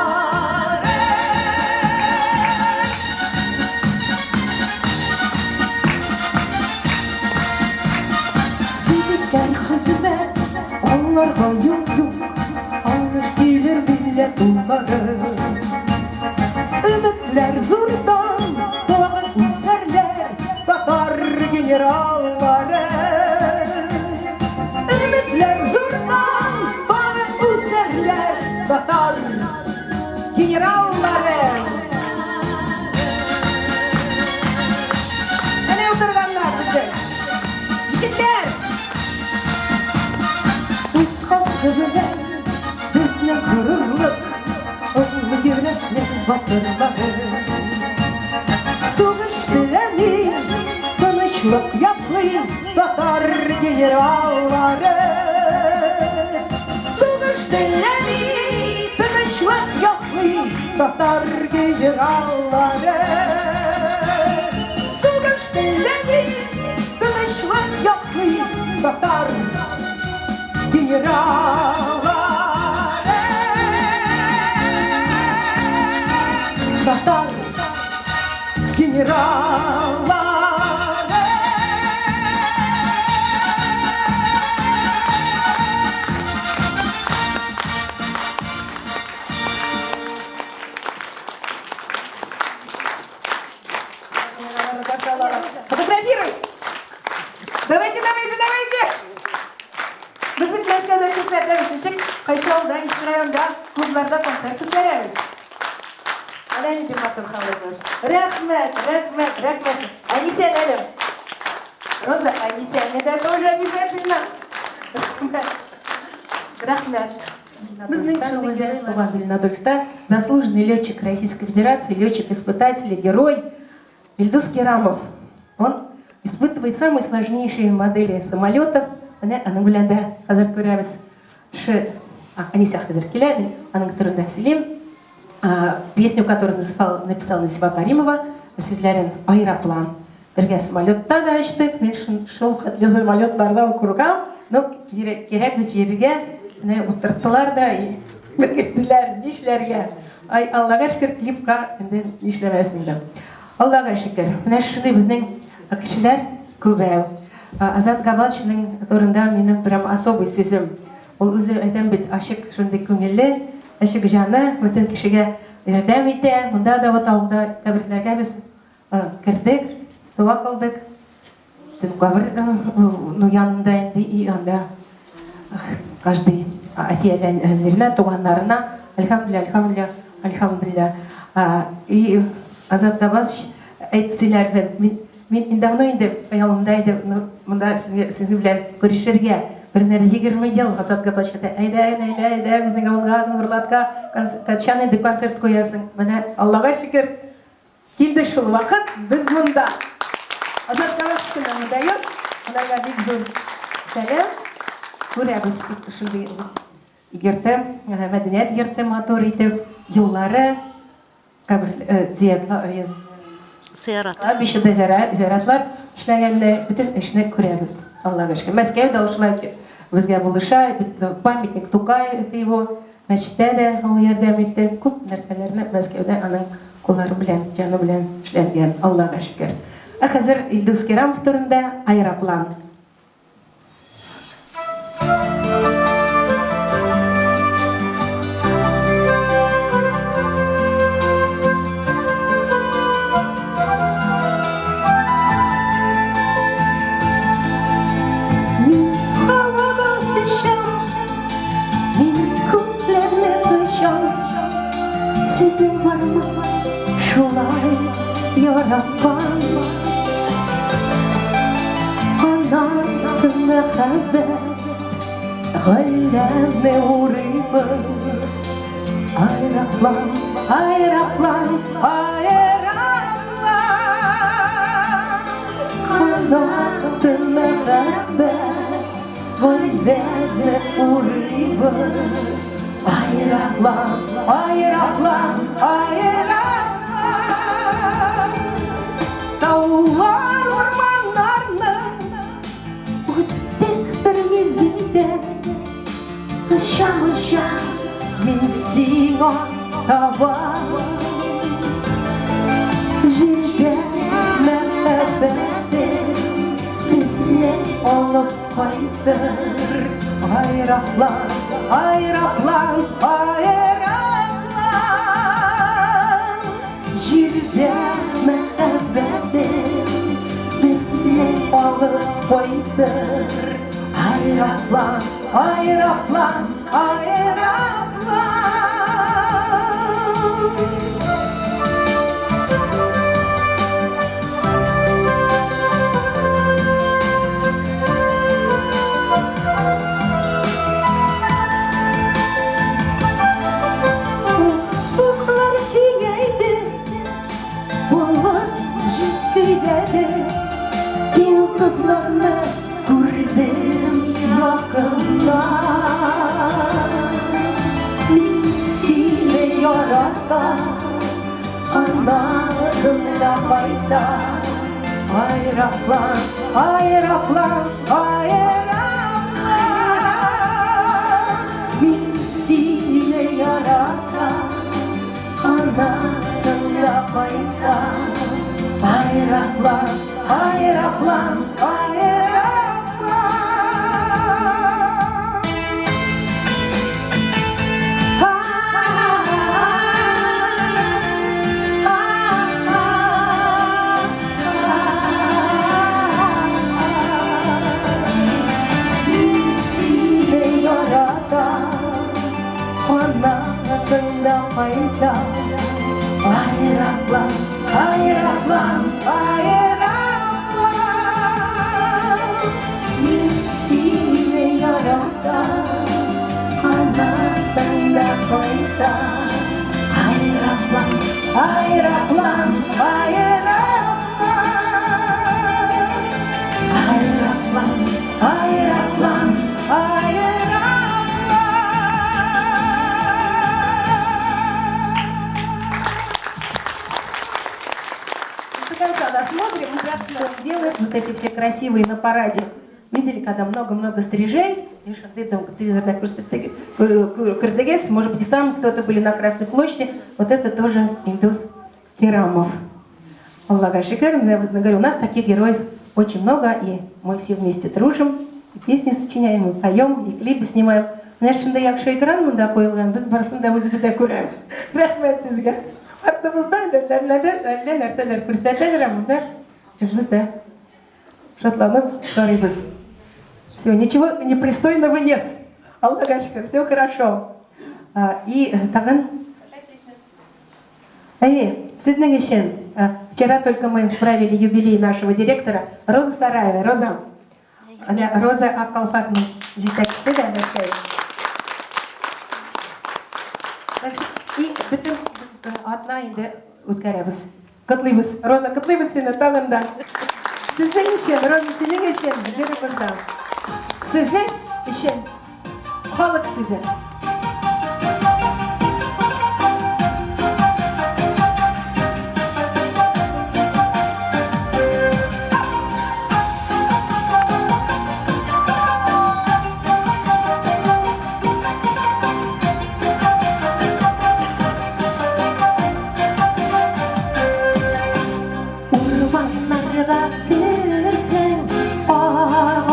Hizmet, onlarga yok, almış gelir millet onları. Ümitler zurdan, doğan üserler, Tatar generalları. Ümitler zurdan, doğan üserler, Tatar generalları. Hele oturganlar bize. Yigitler. Kızılar, bizden gururluk, onun yürekler batırları. Soğuş dilemeyin, tanışlık yapmayın, Tatar generalları. Soğuş dilemeyin, tanışlık yapmayın, Tatar generalları. Soğuş dilemeyin, tanışlık yapmayın, Tatar generalları. Tatar generalları. Фотографируй! Давайте! Біздің Мәскеуде көрсетілер үшіншік Қайсалда, Ишрайонда, клубларда концерт өткереміз. Әлі деп батыр қалыңыз. Рахмет. Анисия әлім. Роза, Анисия, это тоже обязательно. Рахмет. Біздің Владимир заслуженный летчик Российской Федерации, летчик-испытатель, герой Ильдус Керамов. Он испытывает самые сложнейшие модели самолетов. Аның біләнді қазір көреміз Анисия қазір келеді, аның түрінде сөйлейм. Песню, которую написала Назиба Каримова, сөздерін «Аэроплан». Бірге самолетта да іштік, мен шол самолетлардан құрғам, но керекті жерге отырттылар да, біргеттілер, нешілерге. Ай, Аллага шүкір, клипка енді ишлемесін да. Аллага шүкір. Менә шундый безнең кешеләр күбәү. Азат Габалшының турында минем прям особый сүзем. Ул үзе әйтәм бит, ашык шундый күңелле, ашык жаны, бөтен кешегә ярдәм итә. Монда да вот алда каберләргә без кердек, дуа кылдык. Кабер ну янында инде и анда каждый әтиәләренә, туганнарына альхамдулилlah, альхамдулилlah. И Азат Габалш әйтсиләр мин давно инде аялымда иде, монда сезне белән күрешергә. Бернәр 20 ел Азат Габалшта әйдә безнең авылга, Нурлатка качан инде концерт куясың. Менә Аллага шөкер, килде шул вакыт, без монда. Азат Габалшта монда юк. Аларга бик зур сәлам. Күрәбез шундый йорты, мәдәният йорты матур итеп, юллары, зияратлар, бишедә зияратлар эшләгәндә бөтен эшне күрәбез. Аллага шөкер. Мәскәүдә ушулай безгә булыша, памятник Тукай его, мәчеттә дә ул ярдәм итте. Күп нәрсәләрне Мәскәүдә аның куллары белән, җаны белән эшләнгән. Аллага шөкер. Хәзер Илдус Керамов турында аэроплан. Sizin var mı şulay yaratan Anadın mehabbet Gayremle uğrayımız Ayraplan, ayraplan, ayraplan Anadın mehabbet Gayremle uğrayımız Ayraplan, ayraplan, ayraplan Dağlar ormanlarının Tek bir mezgilde Kışa min sina tavan Jirde mehabbetin Bizne olup kaydır Ayraplan, ayraplan, ayraplan Jirde mehabbetin Bizne olup kaydır Ayraplan, ayraplan, ayraplan Ufuklar figeydi, balık ciddi Yıldızlarını gördüm yakından Seni yaratan anladım da fayda Ayraplan, ayraplan, ayraplan Seni yaratan anladım da fayda Ayraplan, ayraplan, ayraplan Seni yaratan anlatında fayda Ayraplan, ayraplan, ayraplan Seni yaratan anlatında fayda Ayraplan, ayraplan, ayraplan Ayraplan, ayraplan, ayraplan Когда смотрим, как делают вот эти все красивые на параде. Видели, когда много-много стрижей, Я шагды там телевизорная кырдегес, может быть, и сам кто-то были на Красной площади. Вот это тоже Индус Керамов. Аллах шикарный, я говорю, у нас таких героев очень много, и мы все вместе дружим, и песни сочиняем, и поем, и клипы снимаем. Знаешь, шында якшы экран мында қойылған, біз барысында өзімізді көреміз. Рахмет сізге. Артымызда әлі нәрселер көрсете жүреміз, біз де шатланып қараймыз. Все, ничего непристойного нет. Аллах шикар, все хорошо. И тагын сіздің үшін, вчера только мы справили юбилей нашего директора Роза Сараева. Роза, Роза Акалфатның жетекшісі де Мәскеу. И бүтін атна енді өткәрәбіз. Құтлыйбыз. Роза, құтлыйбыз сені тағында. Сіздің үшін, Роза, сенің үшін жүрімізді. Сіздің үшін халық сізі.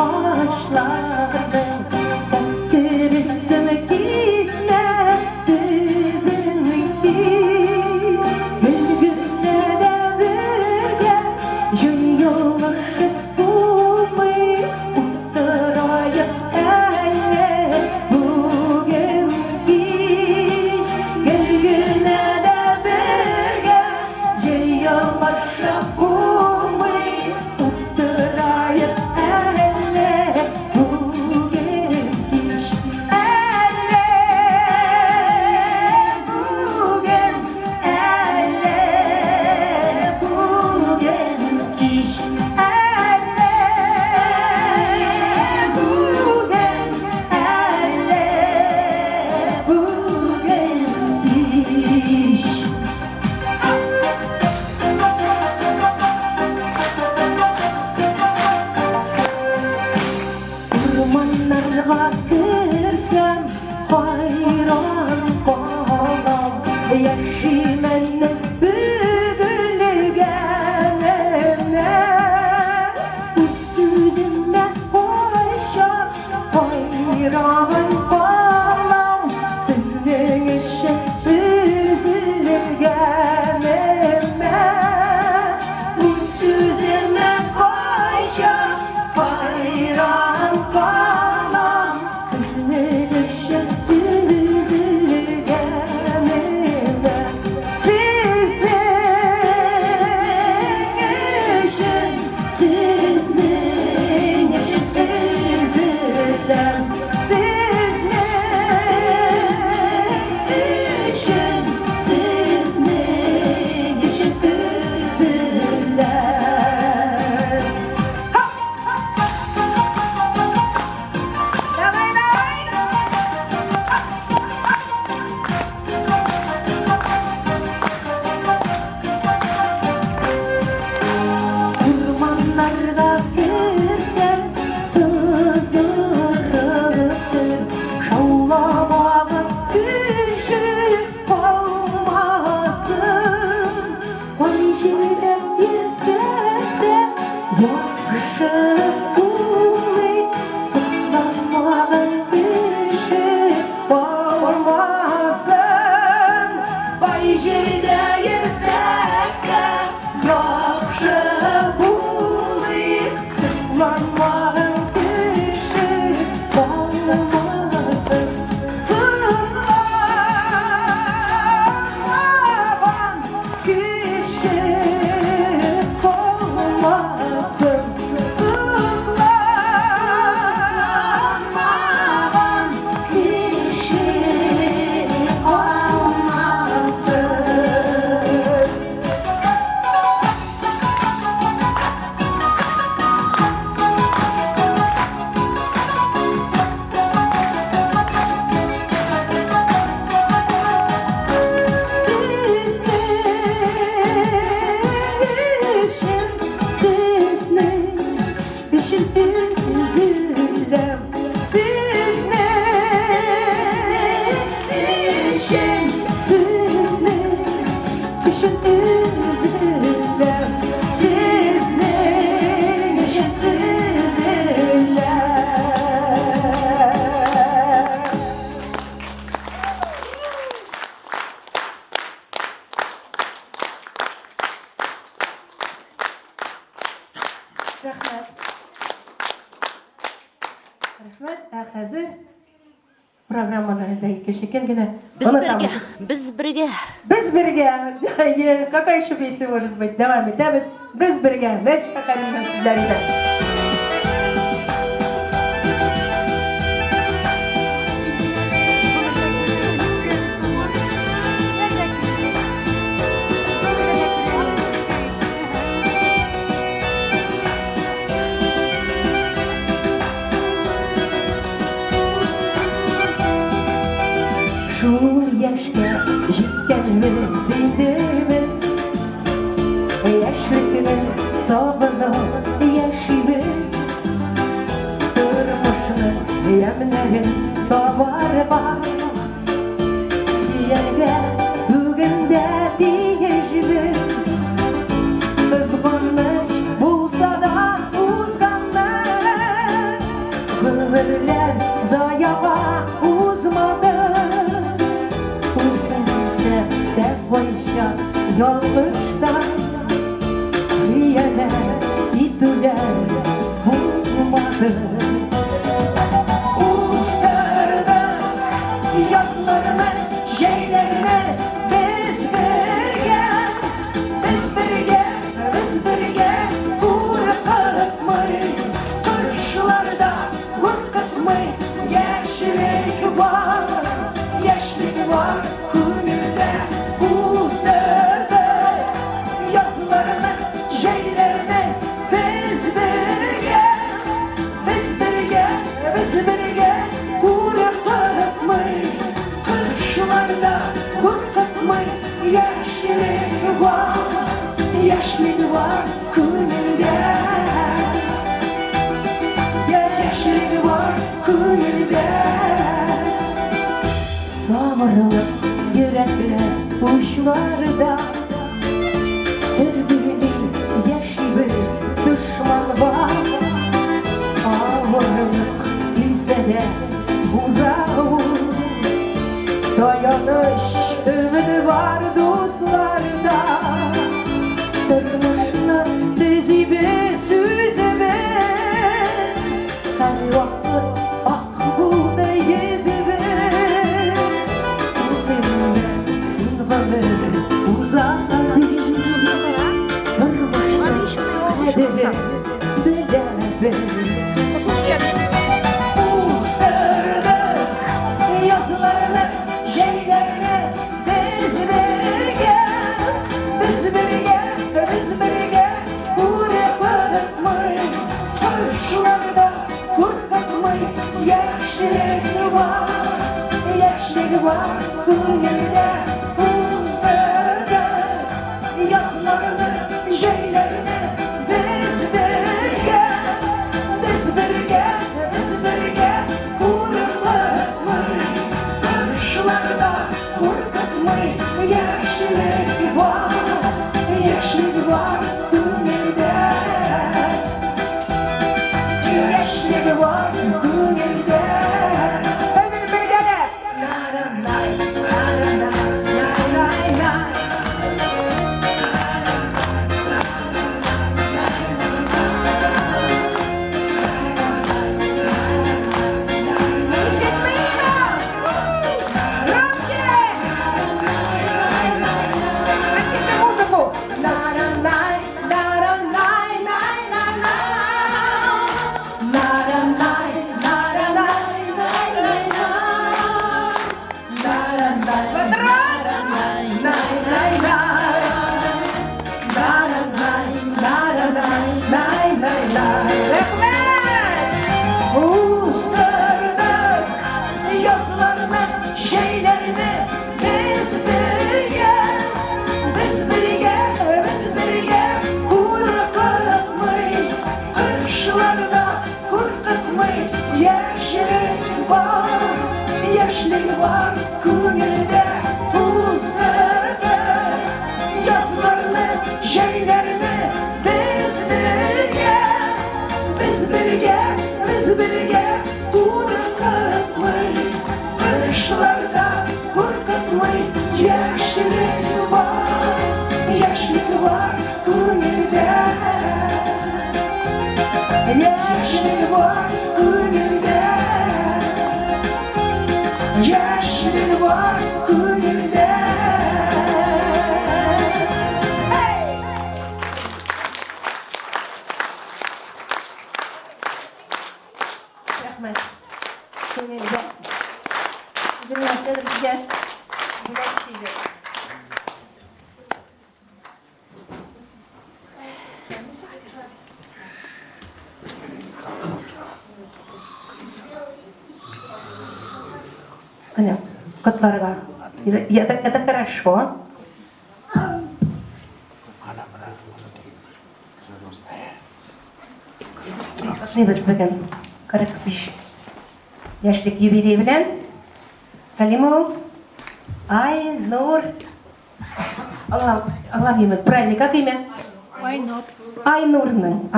Ağaçların, tübüsünü ki Рәхмәт. Рәхмәт. Хәзер программаны да кешекән генә. Без бергә. Без бергә. Какая еще песня может быть? Давай, итәбез. Без бергә. Нәсиха Кәримова сезләргә. Шул яшкә җиткәнбез инде без, яшьлекне сагынып яшибез, тормышның ямьләрен табарга, сөяргә бүген дә тиешбез. Кызганыч булса да узганнар, гомерләр заяга узмады. Dert boyunca yolmuşlar, hıyanet gittiler, bulmadı. Uçlardı yazlarını, şeylerini biz birge, korkutmayı, kırışlarda korkutmayı, yaşlık var, kuyuda. Yazlarını, şeylerini biz birge, korkutmayı, kırışlarda korkutmayı, yaşlık var kuyuda. Yaşlık var kuyuda. Savrulup yürekler uçlarda, sevgili yaşımız düşman var. Ağırlık bilse de uzağım, dayanış ümidi var dostlarda. Durmuşlar düzübüz yüzümüz, her vakit ak buğda yüzümüz. Yazılarını, şeylerini biz birge, korkutmayı, kırışlarda korkutmayı, yaşlık var kuyuda. Yazlarını, şeylerini biz birge, korkutmayı, kırışlarda korkutmayı, yaşlık var kuyuda. Yaşlık var kuyuda. Öbür birgene. Yaşlık var kuyuda, buzlarda. Yazlarını, şeylerini biz birge, korkutmayı, kırışlarda korkutmayı, yaşlık var kuyuda. Yaşlı var gününde, yaşlı var gününde. Hey! Rahmet. Senin de. Bizim yaşlarımızda bilek şeydi. Аня, котларга. Это хорошо. Biz bugün 45 yaşlık юбилей белән Калимов Айнур Аллам имя, правильно, как имя? Айнур. Айнурның.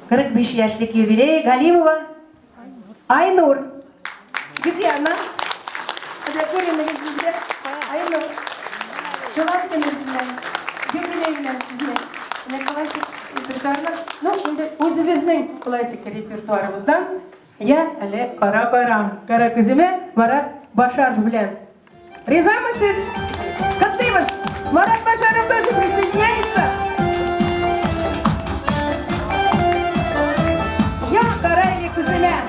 45 yaşlık юбилей Галимова Айнур. Где она? Познакомились где? Айнур. Желаю sizden, юбилеймен sizden. Ne klasik repertuarlar. Ну, şimdi özümüzün klasik repertuarımızdan ya әле kara kızıma Marat Başarov bilen. Риза мısınız? Katlıyız. Marat Başarov тоже присоединяется. Ya kara ile kızıma.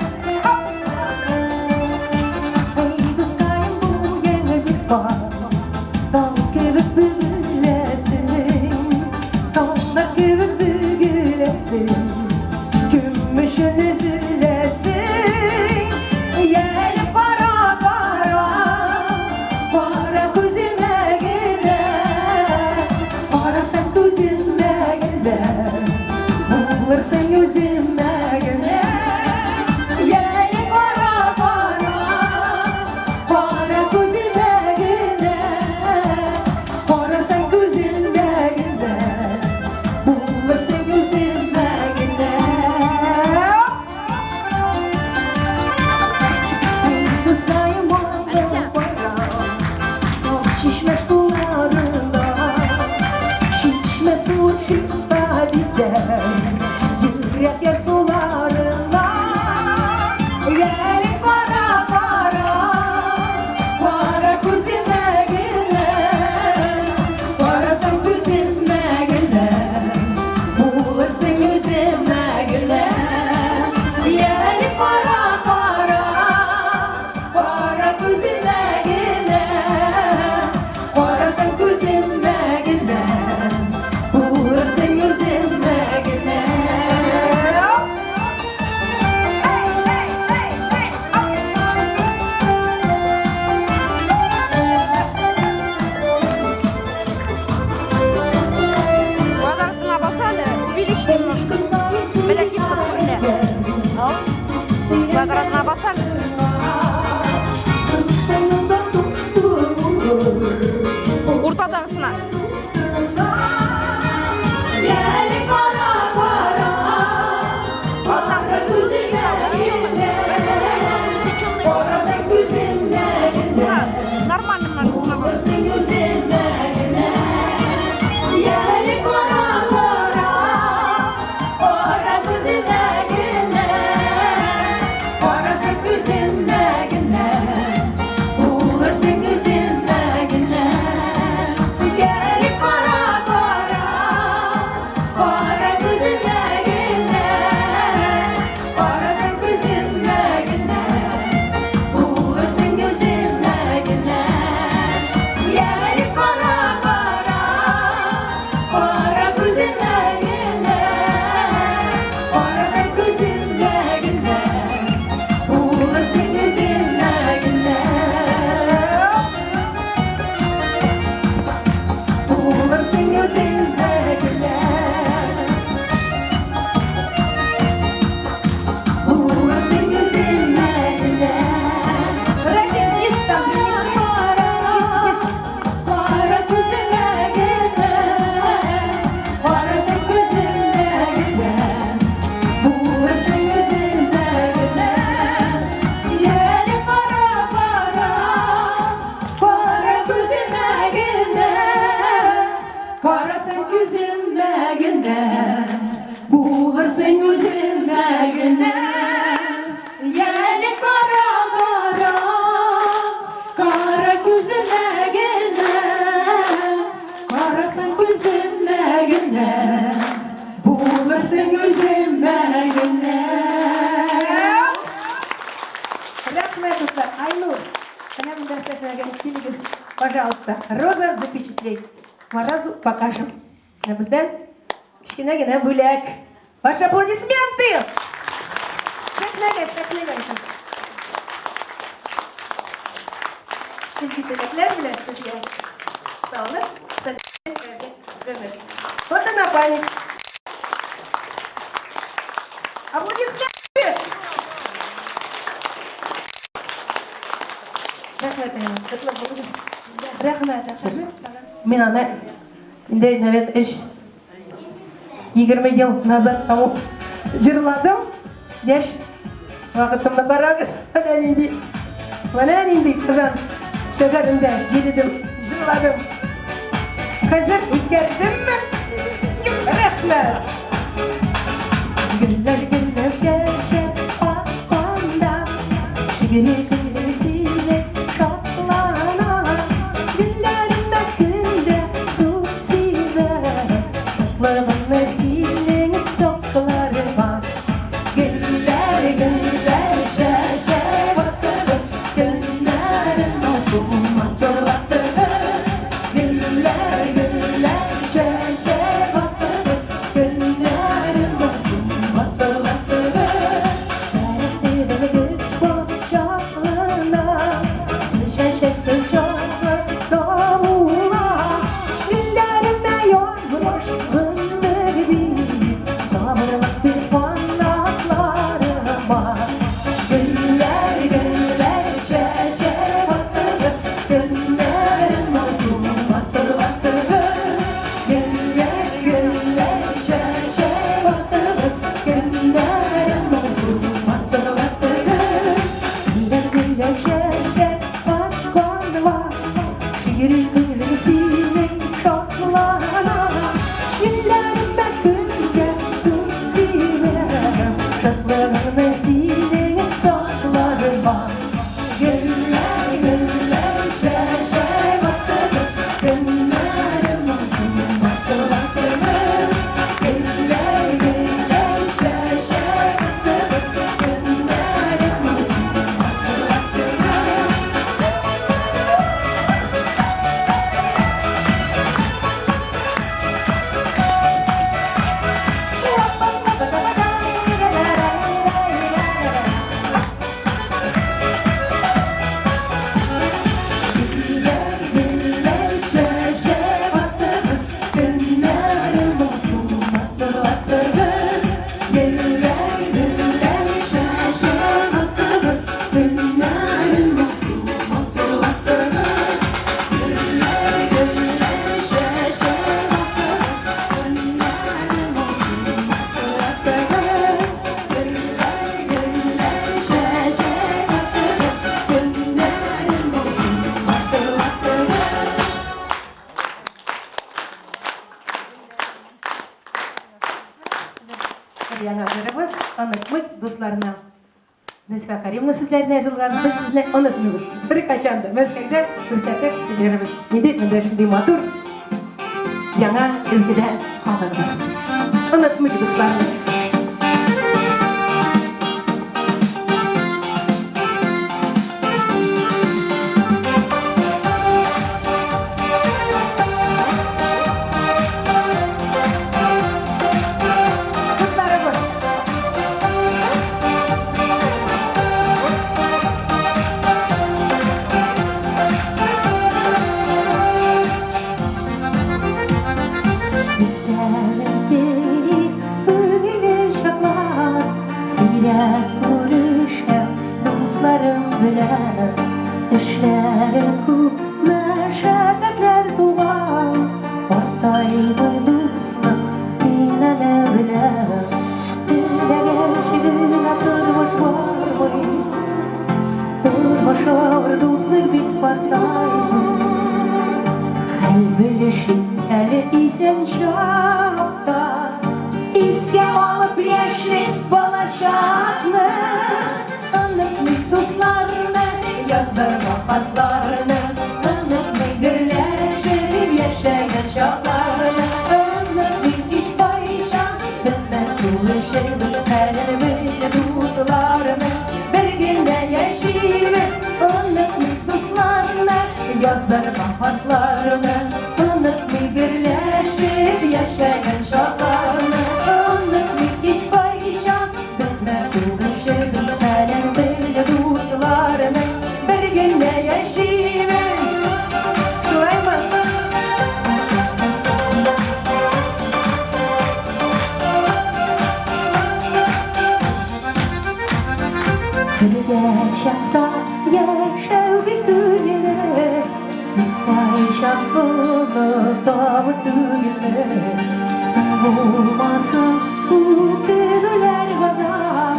Gümüşün üzülesin, yel para para, para kuzine gider, para sen kuzine gider, bulursun yüzüme gider, yel para para, para kuzine gider, para sen kuzine gider, bulursun yüzüme Şişme sularında, şişme su şişme gider, yürek yer sularında, yeli para para, para kuzine gider, para sen kuzine gider, bulursun yüzüme gider, yeli para para, para kuzine gider. Para sen kuzime gider, bulursun yüzüme gider. Квадратная басада увеличь немножко. Блядь, квадратная басада. Ортадағысына. Yeli kara kara, para kuzine gider, para sen kuzine gider. Нормально. Bulursun yüzüme gider. Yeli kara kara, para kuzine gider, para sen kuzine gider. Bulursun yüzüme gider. Yeli kara kara, para kuzine gider, para sen kuzine gider. Bulursun yüzüme gider. Yeli kara kara, para kuzine gider, para sen kuzine gider. Bulursun yüzüme gider. Bulursun yüzüme gider. Bulursun yüzüme gider. Para kuzine gider, para sen kuzine gider. Bulursun yüzüme gider. Yeli para para, para kuzine gider, para sen kuzine gider. Bulursun gözüme güne Yani kara kara Kara gözüme güne Karasın gözüme güne Bulursun gözüme güne Рахмет, достар. Айнур, она мне даст это, пожалуйста, Роза запечатлей. Маразу покажем. Бізден кішкенегіне бөлек. Ваши аплодисменты! Сәкнәгә. Сізге теләкләр белән сезгә саулык, сәламәтлек, гомер. Вот она память. Аплодисменты! Рәхмәт. Мен аны инде, наверное, 20 ел назад тому жырладым. Дәш вакытымда барагыз. Менә нинди кызан шәһәрендә йөридем, жырладым. Хәзер үзгәрдемме? Юк, рәхмәт. Гөлләр шәшә акканда, шигәре күрсәле шатлана. Гөлләрендә күндә су сизә, шатлыгымны синең соклары бар. Гөлләр шәшә вакытыбыз, көннәрен масум матурлатырбыз. Гөлләр шәшә вакытыбыз, көннәрен масум матурлатырбыз. Сәрестәге гөл бакчаларына, шәшәксез шатлык табыла. Гөлләренә язмыш гомер бит, сабырлык бер канатлары бар. Гөлләр шәшә вакытыбыз, көннәрен масум матурлатырбыз. Гөлләр шәшә вакытыбыз, көннәрен масум матурлатырбыз. Гөлләр шәшә акканда, шигәре күрсәле шатлана. Гөлләрендә күндә су сизә, шатлыгымны синең соклары бар. Гөлләр шәшә вакытыбыз, көннәрен масум матурлатырбыз. Гөлләр шәшә вакытыбыз, көннәрен масум Güllər şəşə vaqtımız, günlərin olsun matlatırız. Güllər şəşə vaqtımız, günlərin olsun matlatırız. Güllər şəşə vaqtımız, günlərin olsun matlatırız. Güllər şəşə vaqtımız, günlərin olsun matlatırız. Яңа жырыбыз онытмык дусларына. Нәсфә Каримовна сүзләренә язылган, без сезне онытмыйбыз. Бер качан да Мәскәүдә күрсәтеп сөйләрбез. Нинди шундый матур яңа өлкәдә калырбыз. Онытмыйк дусларны. Düşler kup meşakkatler tuğan, ortay buyduzluk dinene bilen. Dinde gelşigine durmuş var boy, durmuş orduzluk bir partay. Kalbülüşün eli isen şahta, isyan yaşlı balaşanı Anlatmış dostlarını yazar vafatlarını Anlatmış birleşip yaşayan şartlarını Anlatmış hiç paylaşan bilmez ulaşırız her böyle dostlarını Bir günde yaşayırız Anlatmış dostlarını yazar vafatlarını Anlatmış birleşip yaşayan şartlarını Anlatmış hiç paylaşan bilmez ulaşırız her böyle dostlarını Bir günde yaşayırız Süleyman. Yaşakta yaşav gütüyle Yaşaklığını davız düğüle Savulmasın bu kırılar gaza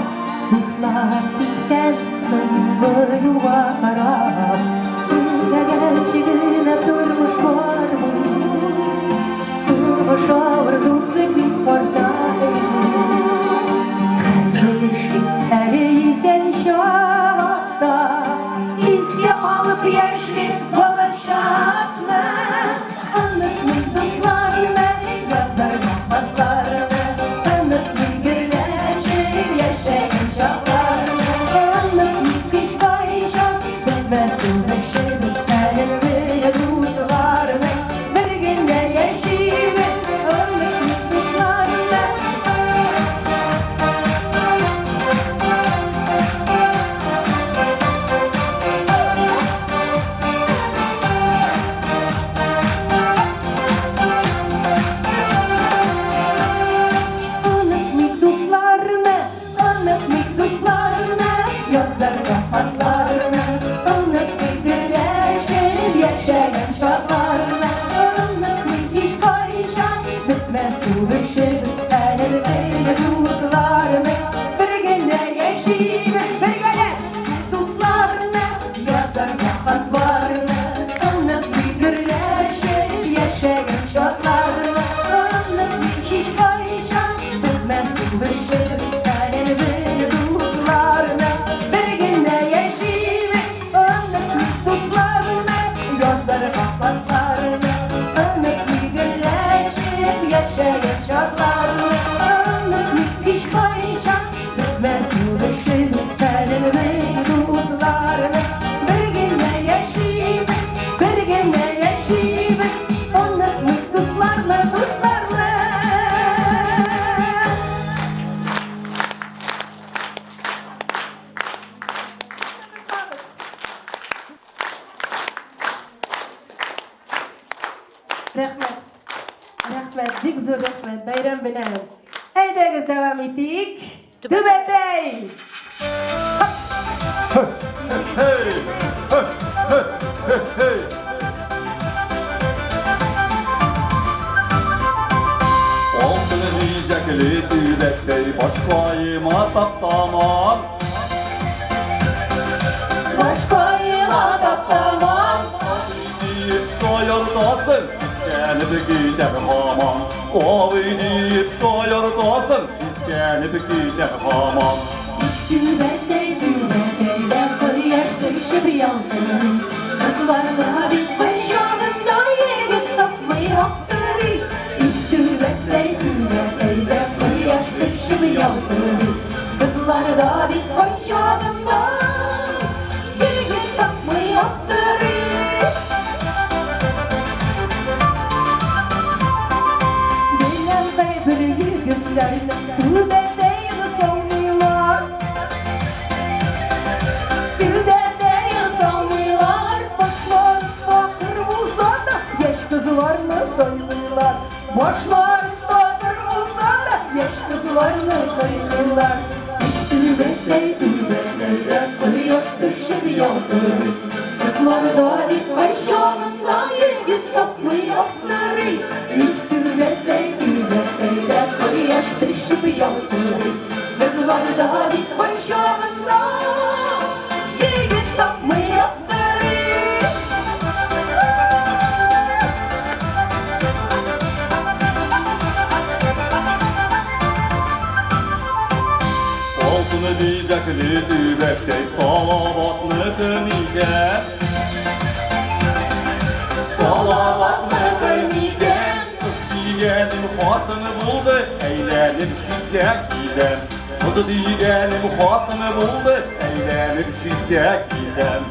Ruslar bitken sınıfı yuva karab Gerçeğine durmuş var mı? Durmuş ağır dostluk bir portayı Sen şahda İsya alıp yaşlı balaşatla Anlatmış dostlarına yazar vafatlarına Anlatmış birleşip yaşayan çağlarına Anlatmış hiç paylaşan bilmez ulaşırız her böyle dostlarına Bir günde yaşayırız anlatmış dostlarına Anlatmış dostlarına, anlatmış dostlarına Yazar vafatlarına, anlatmış birleşip yaşayan şartlarına Anlatmış hiç paylaşan bitmez ulaşırız her böyle dostlarına Bir günde yaşayırız, bir günde dostlarına Yazar vafatlarına, anlatmış birleşip yaşayan şartlarına Anlatmış hiç paylaşan bilmez ulaşırız her böyle dostlarına Bir günde yaşayırız, anlatmış dostlarına Yazar vafatlarına, anlatmış birleşip yaşayan şartlarına Anlatmış hiç paylaşan bilmez ulaşırız her böyle dostlarına Bir günde yaşayırız, bir günde yaşayırız Anlatmış dostlarla dostlarla Rahmet. Rahmet. Big zor rahmet. Bayram bilen. Haydagız devam ettik. Tübetey. Hey! Hey! Altını yiyecekli tüylettey başkayıma taptamam Başkayıma taptamam Deyip sayırdasın, gelip gidem hamam Oy deyip sayırdasın, gelip gidem hamam Dübetey de kıyaş düşüp yandı Kızlarda bir kuş yanında yegit tapmıyordur Dübetey de kıyaş düşüp yandı Kızlarda bir kuş yanında yegit tapmıyordur Bilmem bir yigitlerle tübeteyini savunurlar. Dübetey sanmıyorlar Başlar kırmızı da yaş kızlarını sayılırlar. Başlarında durmuşlar Yaş kızlarını sayılırlar. Dübetey de kıyaş düşüp yandı Kızlarda bir kuş yanında yegit tapmıyordur Dübetey de kıyaş düşüp yandı Kızlarda bir kuş yanında yegit tapmıyordur şekli dübekte salavatlı kıniden Salavatlı kıniden Kız diyenim hatını buldu eğlenip şiddet giden Kız diyenim hatını buldu eğlenip şiddet giden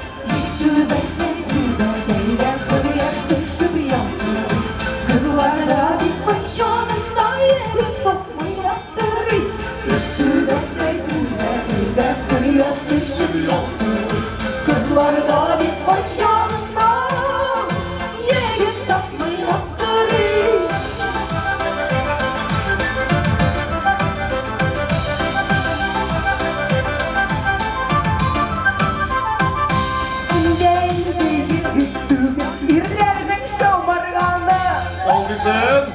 Kızlarda bir paşanında yeri toplu yaptırır Üstüde beyninde kırıyor dışı yaptırır Kızlarda bir paşanında yeri toplu yaptırır Ol kızım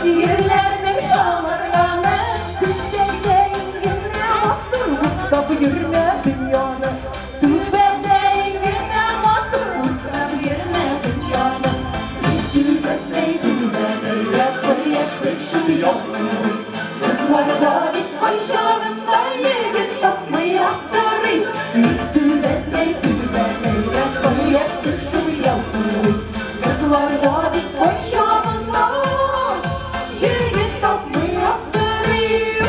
Yerlerinin şamarganı Tüzde yengine bastır Usta buyurma dünyanı Tüzde yengine bastır Usta buyurma dünyanı Tüzde yapı yaşlışı yaptır Kızlarda bir hayşanında yegit tatlı yaptırır Tüzde yapı yaşlışı yaptır Kızlarda bir hayşanında yegit tatlı yaptırır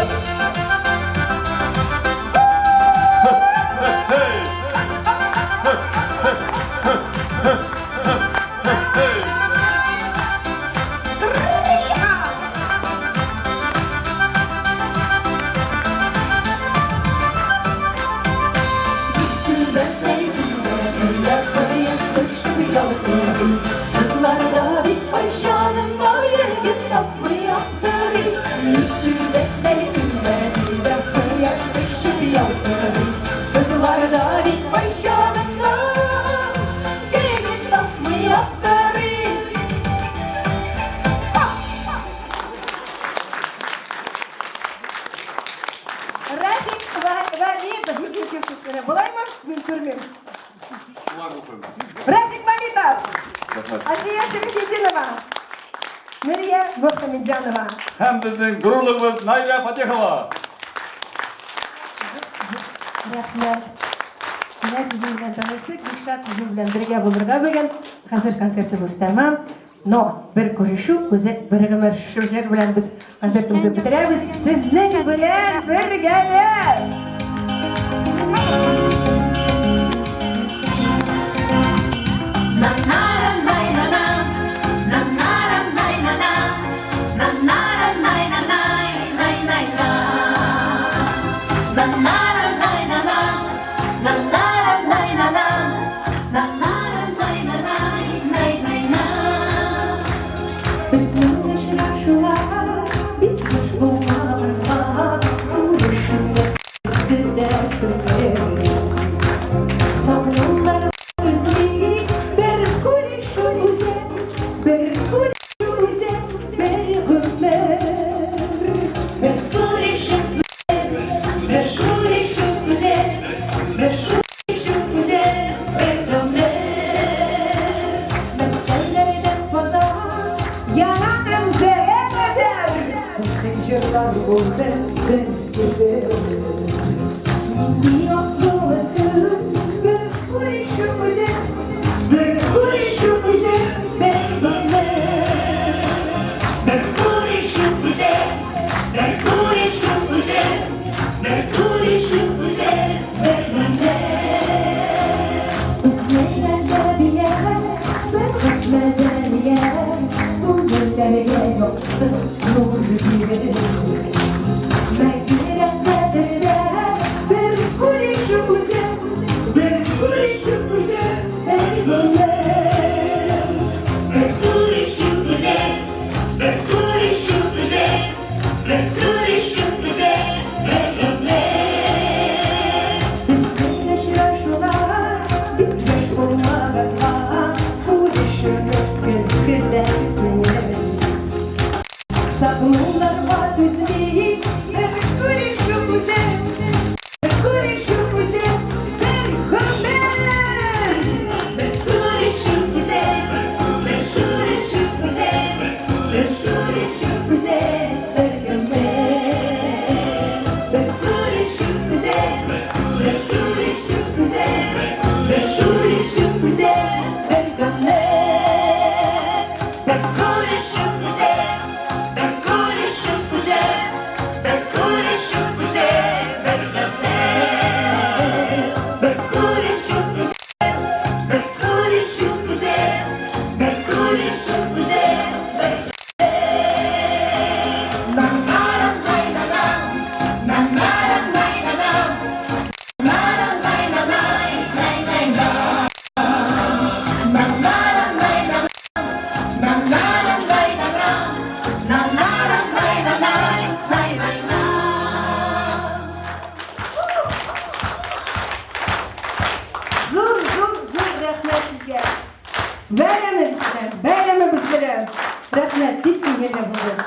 Hey! Hey! Kızlarda bir hayşanında yegit tatlı yaptırır Üstünde beyninde yaş dışı yaptırır Kızlarda bir hayşanında yegit tatlı yaptırır Rafik Validov. Булай mı? Ben görmüyorum. Var mısın? Rafik Validov. Rahmet. Asiye Şemsettinova. Nuriye Muhtemedjanova. Hem bizning gururligimiz Nayla Fatihova. Rahmat. Biz sizin bilan tanıştık. Bishrat sizin bilan birga bo'lirga bo'lgan. Hozir konsertimiz tamam. No, bir ko'rishuv, o'zi bir g'amir bilan biz konsertimizni bitiramiz. Sizning bilan birgalar.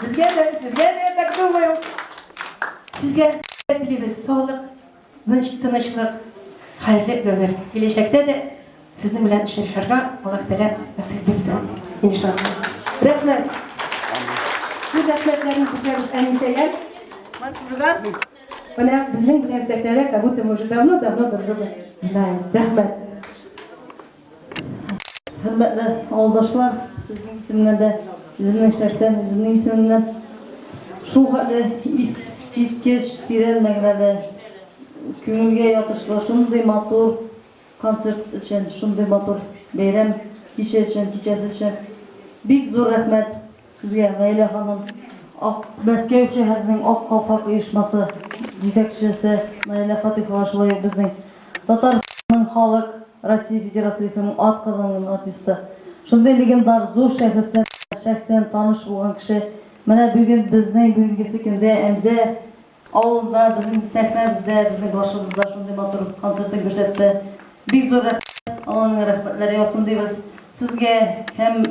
Bizge de, sizge de tak думаю. Sizge dilimiz sağlık, tınışlık, hayırlı ömür. Gelecekte de sizin bilen işlerine Allah Teala nasip etsin. İnşallah. Rahmet. Biz rahmetlerini tutuyoruz eniseler. Mansburgan. Ona bizim bilen sektörde kabul уже давно друг друга знаем. Rahmet. Hürmetli oldaşlar, sizin isimlerde yüzünün şahsen, yüzünün isminden şu hali iskitkeş direnmeklerde köngülge yatışlı, şunday motor konsert için, şunday motor bayram kechasi için bek zo'r rahmet sizge Layla Hanım. Мәскәү шәһәренең Ак Калфак оешмасы җитәкчесе Наиля Фатихова шулай ук безнең Татарстанның халык Россия Федерациясының атказанган артисты. Шундай легендар зур шәхестән шәхсән таныш булган кеше. Менә бүген безнең бүгенге көндә Әмзә авылында безнең сәхнәбездә, безнең башыбызда шундай матур концертын күрсәтте. Бик зур рәхмәт, Алланың рәхмәтләре яусын дибез. Сезгә һәм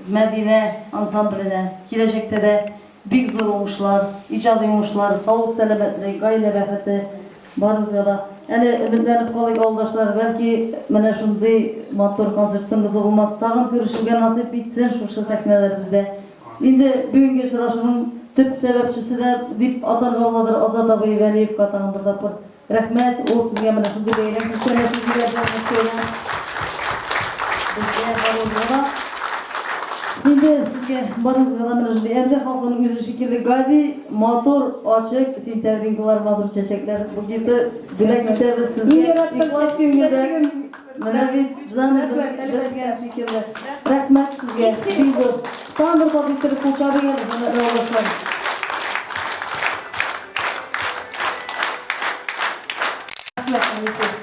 Medine ansambline gelecekte de big zor olmuşlar, icadi olmuşlar, sağlık, selametlik, aile bəxti barımızga da. Yani ümitlenip kalık oldaşlar, belki mene şunday motor konsertsimiz olmaz. Tağın görüşüge nasip bitsin şu sahneler Şimdi bugün geçirişinin tüp sebepçisi de dip atargalıdır Azat Abay Veliyev katağın bir tapır. Rahmet o sizge mene şunday beylem küçülemesiz bir yapmak Şimdi sizge barınızga da mene şunday Emze halkının yüzü şekilli gadi motor açık sinterlinkler motor çeşekler bu gibi bilek bitemiz sizge iklas günüde mene biz zannedim bilgen şekilde rahmet sizge bildir Tanrı da bitirip uçadı geldi mene oğlaşlar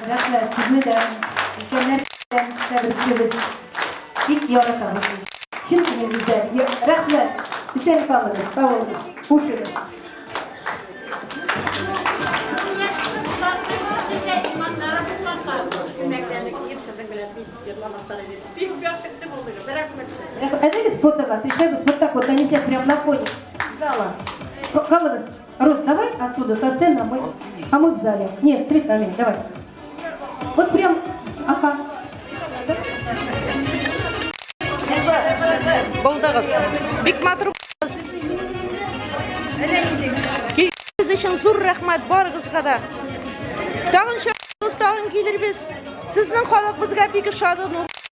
Rahmet, sizinle de ülkelerden tebrikliyoruz. İlk yaratamız. Şimdi bizler, rahmet, sen kalınız, sağ olun, hoşçakalın. Это спортага, ты что, спортак, вот они сидят прямо на фоне зала. Калыныз, Рус, давай отсюда со сцены, а мы в зале. Нет, стрит на меня, давай. Вот прям, ага. Болдығыз. Бик матур болдығыз. Келгеніңіз үшін зор рахмет барыңызға да. Тағын шағыз, тағын келер біз. Сіздің халық бізге бек шады,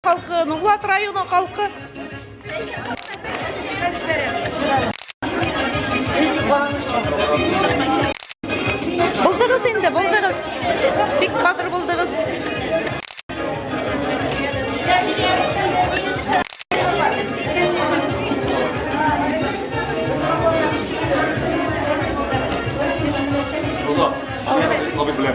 халқы, Нұрлат районы халқы. Болдығыз енді, болдығыз. Бек батыр болдығыз. Tabii bilen.